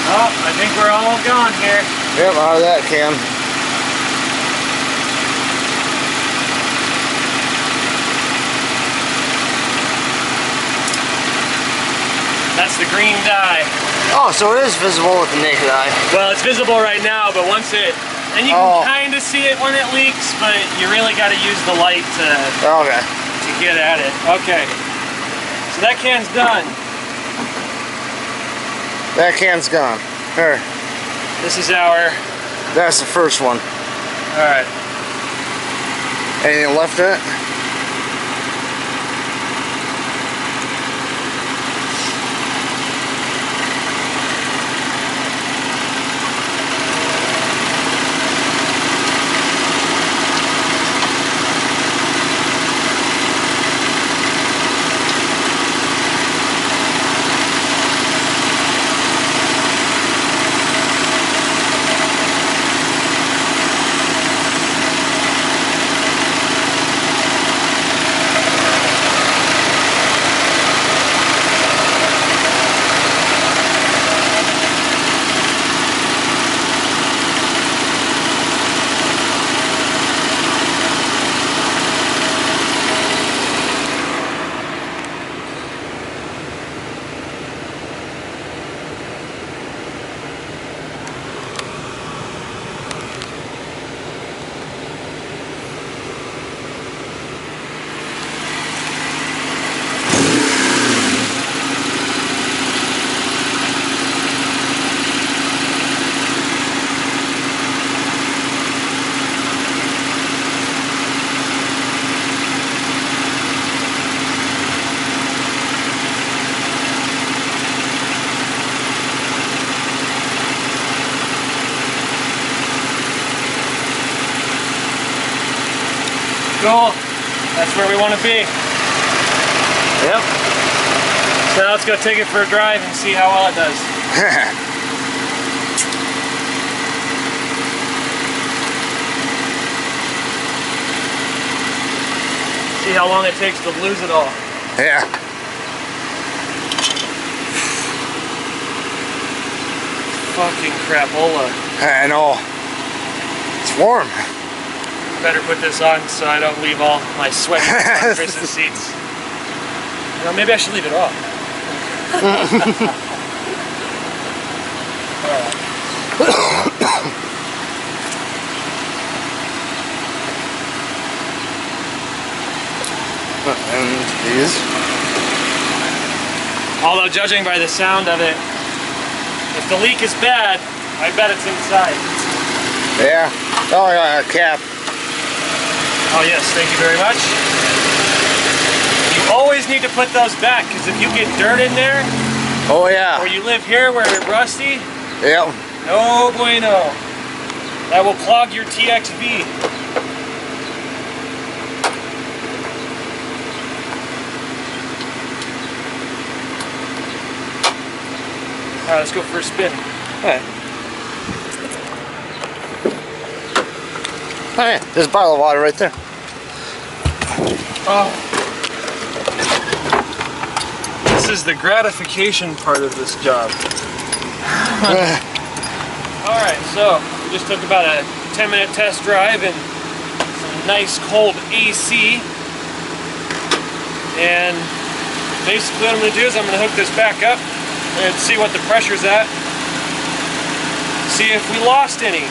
S6: Oh, I think we're all gone here.
S5: Yep, out of that can.
S6: That's the green dye.
S5: Oh, so it is visible with the naked eye.
S6: Well, it's visible right now, but once it... And you can kind of see it when it leaks, but you really got to use the light
S5: Okay.
S6: to get at it. Okay. So that can's done.
S5: That can's gone. Here.
S6: This is our...
S5: That's the first one.
S6: Alright.
S5: Anything left in it?
S6: Cool. That's where we want to be.
S5: Yep.
S6: So now let's go take it for a drive and see how well it does. See how long it takes to lose it all.
S3: Yeah.
S6: Fucking crapola.
S3: I know. It's warm.
S6: Better put this on so I don't leave all my sweat on Chris's seats. You know, maybe I should leave it off.
S3: And these.
S6: Although judging by the sound of it, if the leak is bad, I bet it's inside.
S3: Yeah. Oh, yeah, a cap.
S6: Oh yes, thank you very much. You always need to put those back, because if you get dirt in there,
S3: Oh, yeah.
S6: or you live here where it's rusty,
S3: Yeah.
S6: no bueno. That will clog your TXV. Alright, let's go for a spin.
S3: Alright. Alright, there's a bottle of water right there.
S6: Oh. This is the gratification part of this job. Alright, so we just took about a 10-minute test drive in some nice cold AC. And basically what I'm going to do is I'm going to hook this back up and see what the pressure's at. See if we lost any.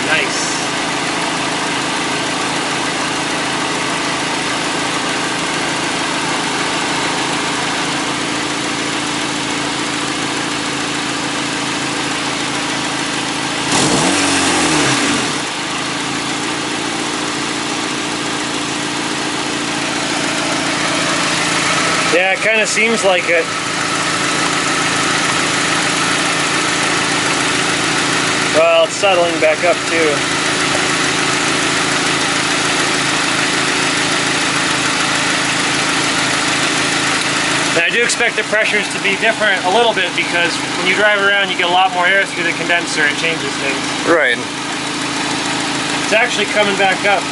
S6: Nice. Yeah, it kind of seems like it. Well, it's settling back up too. And I do expect the pressures to be different a little bit because when you drive around you get a lot more air through the condenser. It changes things.
S3: Right.
S6: It's actually coming back up.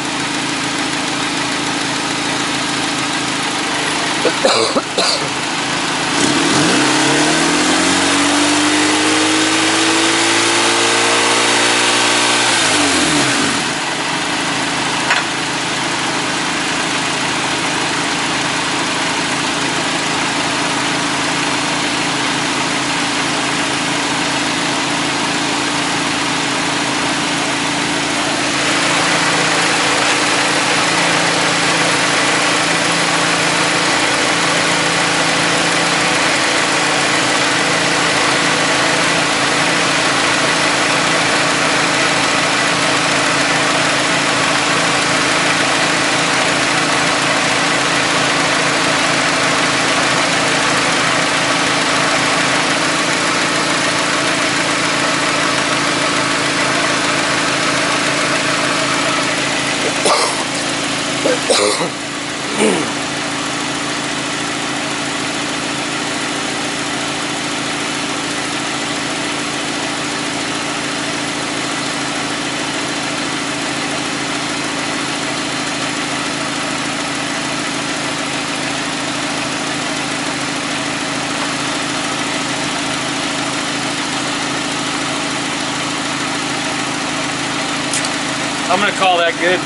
S6: I'm gonna call that good.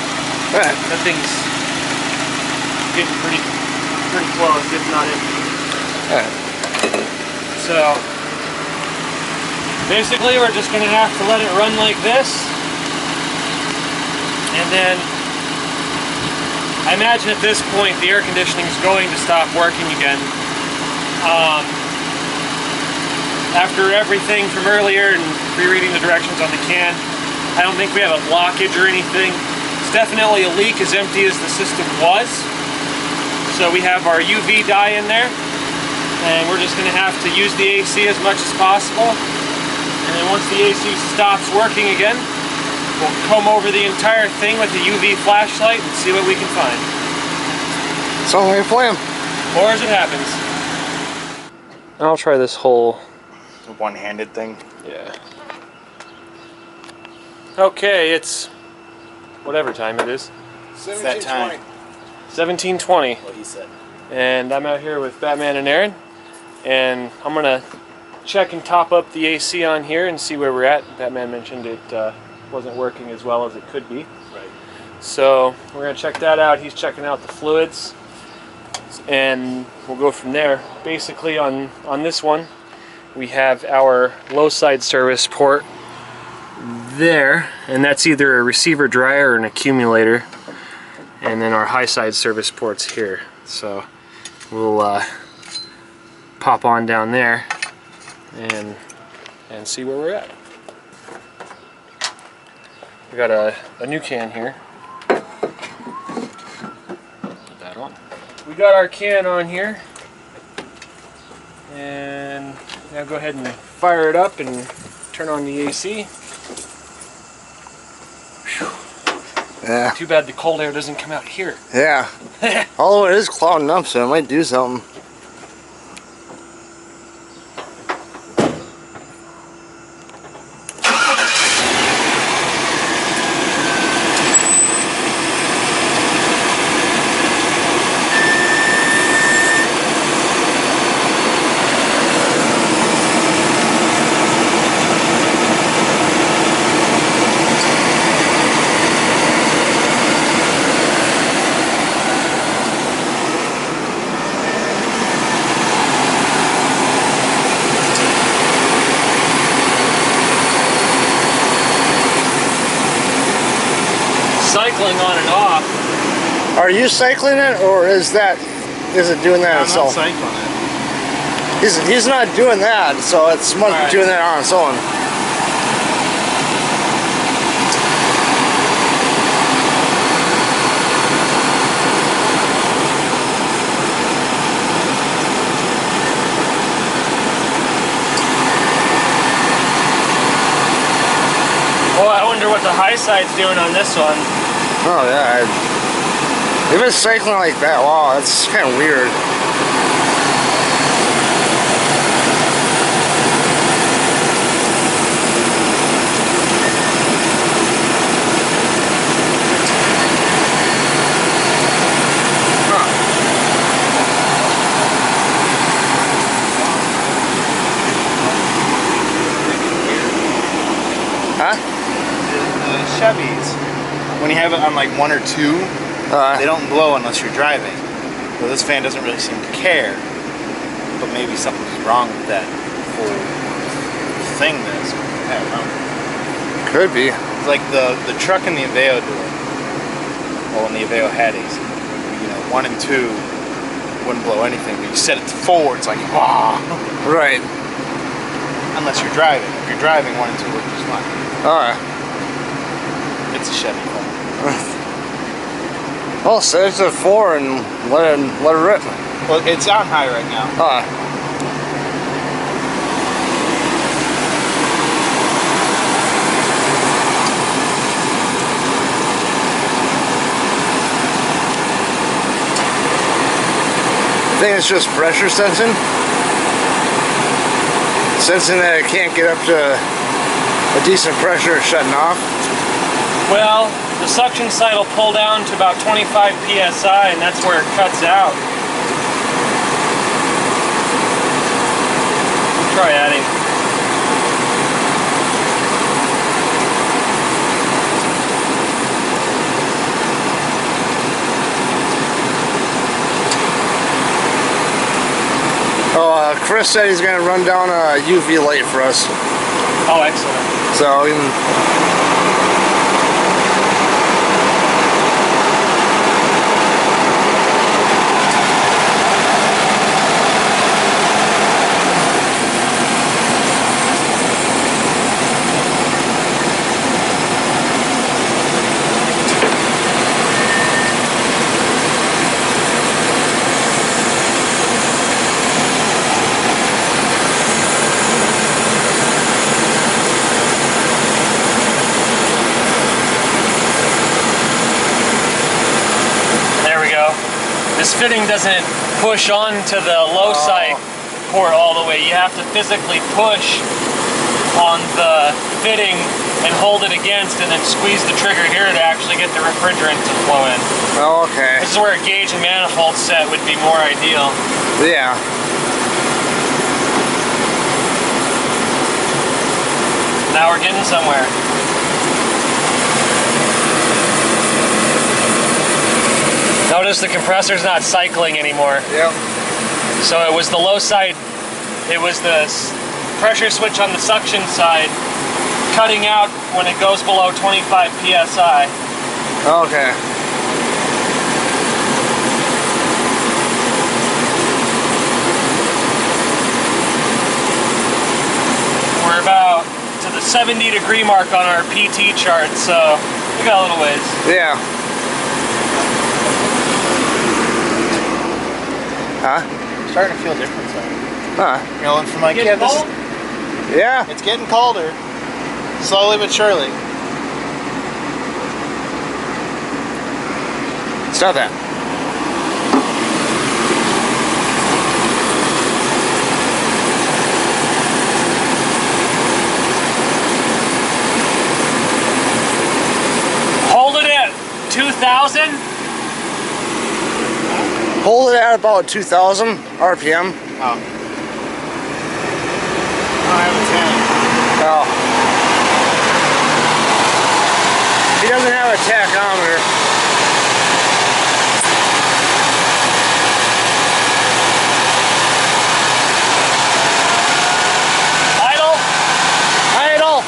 S3: Right.
S6: That thing's getting pretty close, if not it.
S3: Alright.
S6: So basically we're just gonna have to let it run like this. And then I imagine at this point the air conditioning is going to stop working again. After everything from earlier and rereading the directions on the can, I don't think we have a blockage or anything. It's definitely a leak as empty as the system was. So we have our UV dye in there, and we're just gonna have to use the AC as much as possible. And then once the AC stops working again, we'll comb over the entire thing with a UV flashlight and see what we can find.
S3: So, how you playing?
S6: Or as it happens. I'll try this whole.
S5: It's a one-handed thing.
S6: Yeah. Okay, it's whatever time it is.
S5: It's that time.
S6: 17:20.
S5: What he said.
S6: And I'm out here with Batman and Aaron, and I'm gonna check and top up the AC on here and see where we're at. Batman mentioned it wasn't working as well as it could be.
S5: Right.
S6: So we're gonna check that out. He's checking out the fluids, and we'll go from there. Basically on this one, we have our low side service port there, and that's either a receiver dryer or an accumulator, and then our high side service ports here. So we'll pop on down there and see where we're at. We got a new can here. Put that on. We got our can on here, and now go ahead and fire it up and turn on the AC.
S3: Yeah.
S6: Too bad the cold air doesn't come out here.
S3: Yeah. Although it is clouding up, so it might do something.
S6: Cycling on and off.
S3: Are you cycling it, or is it doing that
S5: I'm not
S3: itself?
S5: cycling it.
S3: He's not doing that, so it's must be
S5: Alright.
S3: doing that on its own.
S6: Well, I wonder what the high side's doing on this one.
S3: Oh yeah. If it's cycling like that, wow, that's kind of weird. Huh?
S5: The Chevys, when you have it on like 1 or 2, they don't blow unless you're driving. So this fan doesn't really seem to care, but maybe something's wrong with that whole thing. That's, I don't know.
S3: Could be.
S5: It's like the truck and the Aveo do it. Well, when the Aveo had AC, you know, 1 and 2 wouldn't blow anything, but you set it to 4, it's like, wow.
S3: Right.
S5: Unless you're driving. If you're driving, 1 and 2 work just fine.
S3: Alright.
S5: It's a Chevy phone.
S3: Well, set it to 4 and let it rip.
S5: Well, it's on high right now.
S3: Alright. I think it's just pressure sensing. Sensing that it can't get up to a decent pressure, shutting off.
S6: Well, the suction side will pull down to about 25 psi, and that's where it cuts out. Try adding.
S3: Oh, Chris said he's going to run down a UV light for us.
S6: Oh, excellent.
S3: So we can...
S6: This fitting doesn't push on to the low side port all the way. You have to physically push on the fitting and hold it against and then squeeze the trigger here to actually get the refrigerant to flow in.
S5: Oh, okay.
S6: This is where a gauge and manifold set would be more ideal.
S5: Yeah.
S6: Now we're getting somewhere. Notice the compressor's not cycling anymore.
S5: Yep.
S6: So it was the low side, it was the pressure switch on the suction side cutting out when it goes below 25 psi.
S5: Okay.
S6: We're about to the 70-degree mark on our PT chart, so we got a little ways.
S5: Yeah. Huh?
S8: Starting to feel a difference though.
S5: Huh.
S8: You know, and for my
S6: Getting
S8: kid, this
S6: cold?
S5: Yeah.
S8: it's getting colder. Slowly but surely.
S5: Stop that.
S6: Hold it at 2,000.
S5: Hold it at about 2,000 RPM.
S8: Oh. I have a 10.
S5: Oh. He doesn't have a tachometer.
S6: Idle.
S5: Idle.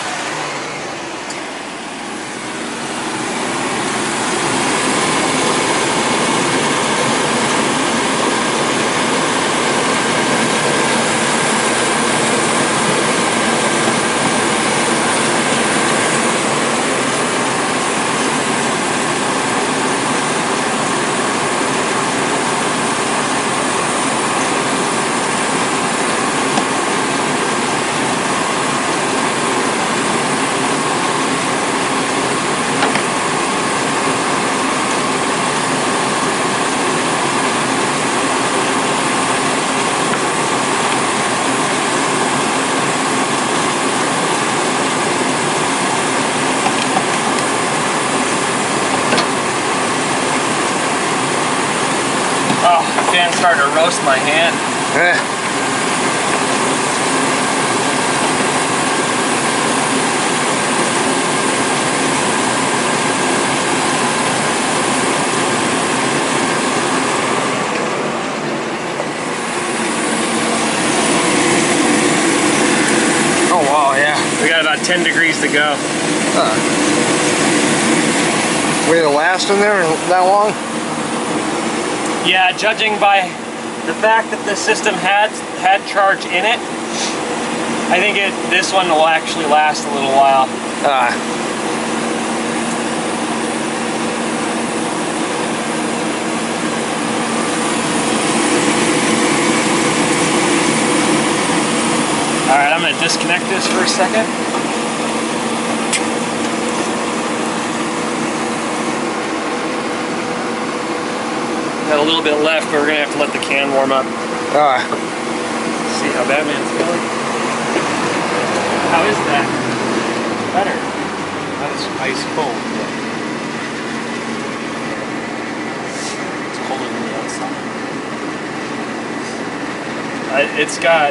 S6: Oh, the fan's starting to roast my hand.
S5: Oh wow, yeah.
S6: We got about 10 degrees to go.
S5: Wait, to last in there that long?
S6: Yeah, judging by the fact that the system had charge in it, I think this one will actually last a little while. All right, I'm gonna disconnect this for a second. Got a little bit left, but we're gonna have to let the can warm up. See how Batman's feeling. How is that? Better.
S8: That's ice cold. It's colder than the outside.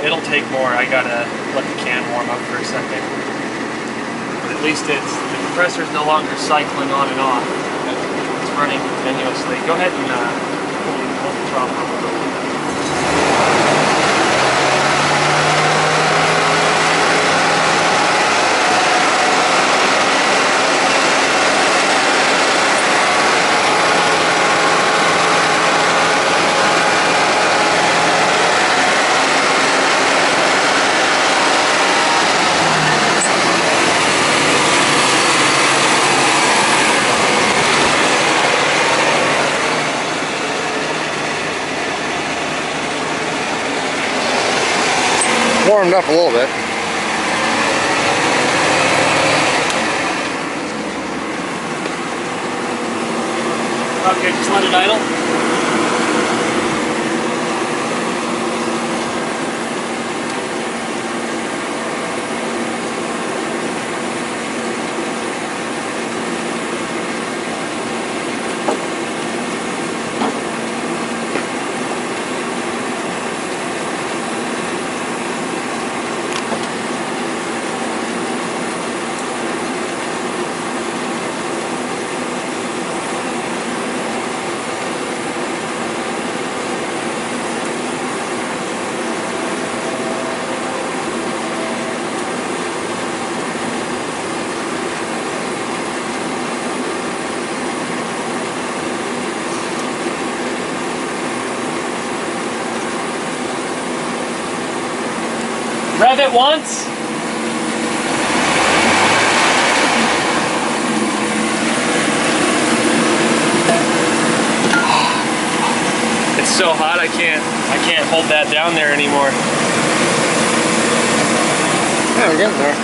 S6: It'll take more. I gotta let the can warm up for a second. But at least the compressor's no longer cycling on and off. It's running continuously. Go ahead and pull the throttle up a little bit.
S5: Warmed up a little bit.
S6: Okay, just let it idle. Rev it once. It's so hot I can't hold that down there anymore.
S5: Yeah, we're getting there.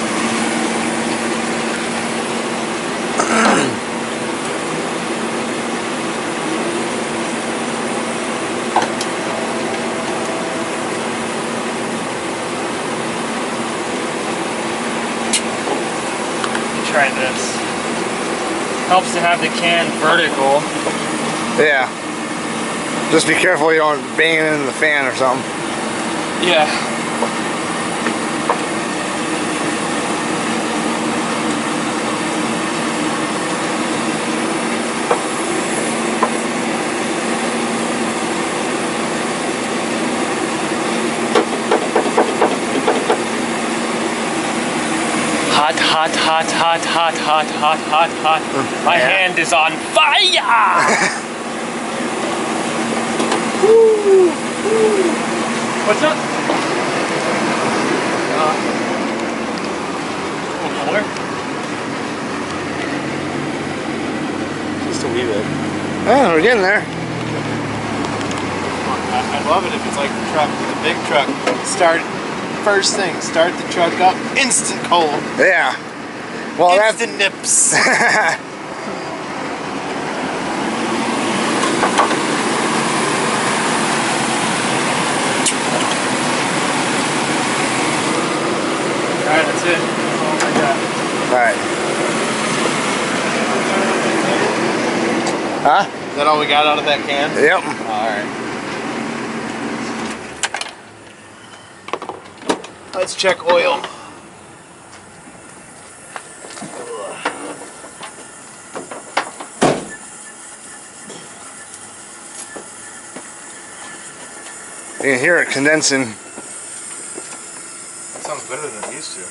S6: Try this. Helps to have the can vertical.
S5: Yeah. Just be careful you don't bang it into the fan or something.
S6: Yeah. Hot, hot, hot, hot, hot, hot, hot, hot, hot. My hand is on fire! What's up? A little colder?
S8: Just a wee bit.
S5: Oh, we're getting there.
S8: I love it if it's like the truck, the big truck. Start first thing, start the truck up, instant cold.
S5: Yeah. Well,
S8: Instant nips.
S6: Alright, that's it. That's all I got.
S5: Alright. Huh?
S8: Is that all we got out of that can?
S5: Yep.
S8: Alright. Let's check oil.
S5: You can hear it condensing.
S8: That sounds better than it used to.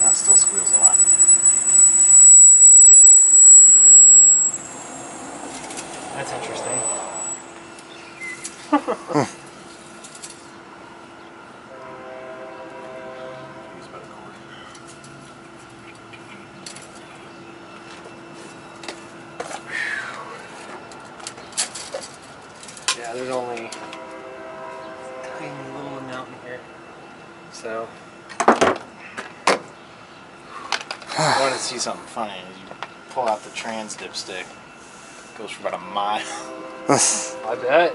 S8: That still squeals a lot.
S6: That's interesting. Yeah, there's only a tiny little amount in here. So
S8: I want to see something funny. As you pull out the trans dipstick, it goes for about a mile.
S6: I bet.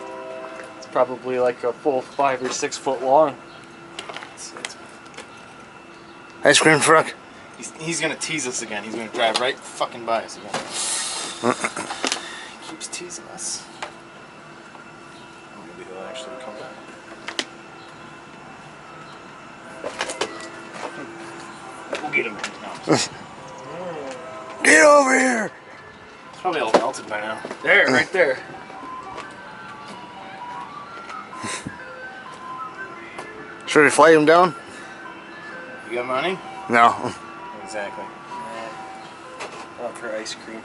S6: It's probably like a full 5 or 6 foot long.
S8: It's
S5: Ice cream truck.
S8: He's gonna tease us again. He's gonna drive right fucking by us again. He keeps teasing us. Maybe he'll actually come back. We'll get him now.
S5: Get over here!
S8: It's probably all melted by now.
S6: There, right there.
S5: Should we flag him down?
S8: You got money?
S5: No.
S8: Exactly.
S6: Out for ice cream.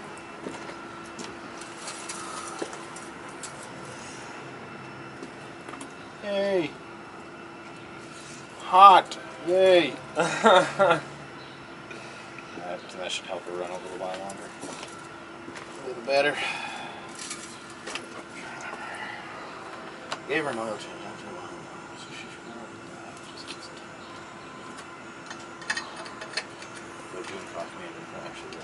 S8: Yay! Hot! Yay! that should help her run a little while longer. A little better. Gave her an oil change after a while. So she should know that. But June coffee made her actually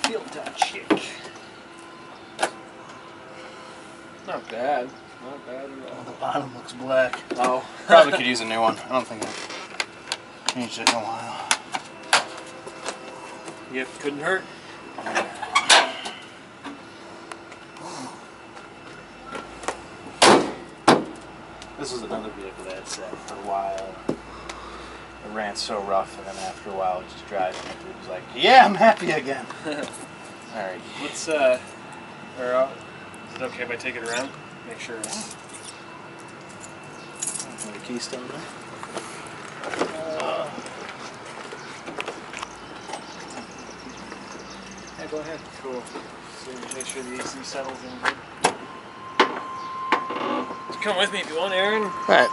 S6: Feel that chick. Not bad. Not bad at all.
S8: the bottom looks black.
S6: Oh.
S8: Probably could use a new one. I don't think I've changed it in a while.
S6: Yep, couldn't hurt.
S8: This was another vehicle that had sat for a while. It ran so rough, and then after a while, just driving it, it was like, yeah, I'm happy again. Alright.
S6: Let's, is it okay if I take it around? Make sure it's...
S8: We keystone there.
S6: Yeah, go ahead. Cool. So make sure the AC settles in good. Come with me if you want, Aaron.
S8: Right.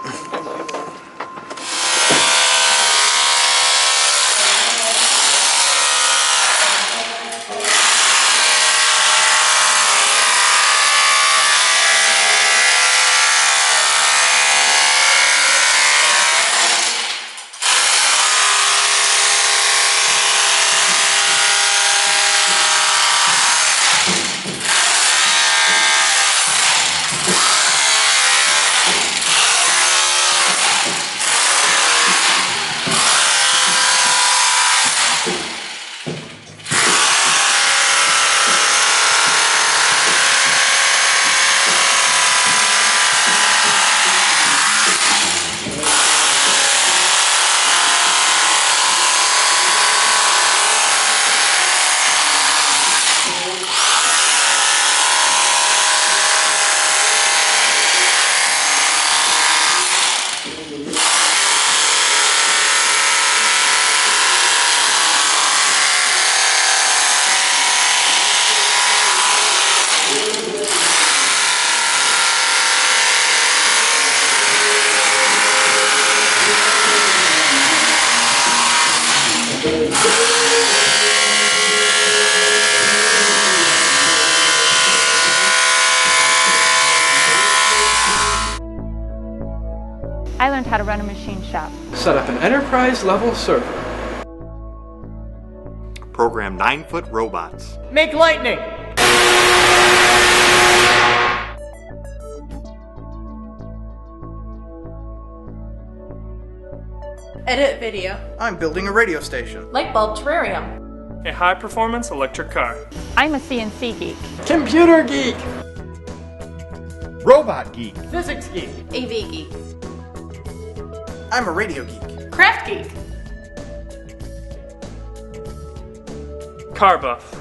S9: I learned how to run a machine shop.
S1: Set up an enterprise level server.
S10: Program 9-foot robots.
S1: Make lightning!
S11: Edit video.
S5: I'm building a radio station.
S11: Light bulb terrarium.
S6: A high-performance electric car.
S9: I'm a CNC geek.
S1: Computer geek!
S10: Robot geek.
S1: Physics geek!
S11: AV geek.
S5: I'm a radio geek.
S11: Craft geek.
S6: Car buff.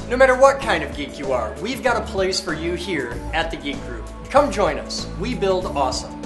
S1: No matter what kind of geek you are, we've got a place for you here at the Geek Group. Come join us. We build awesome.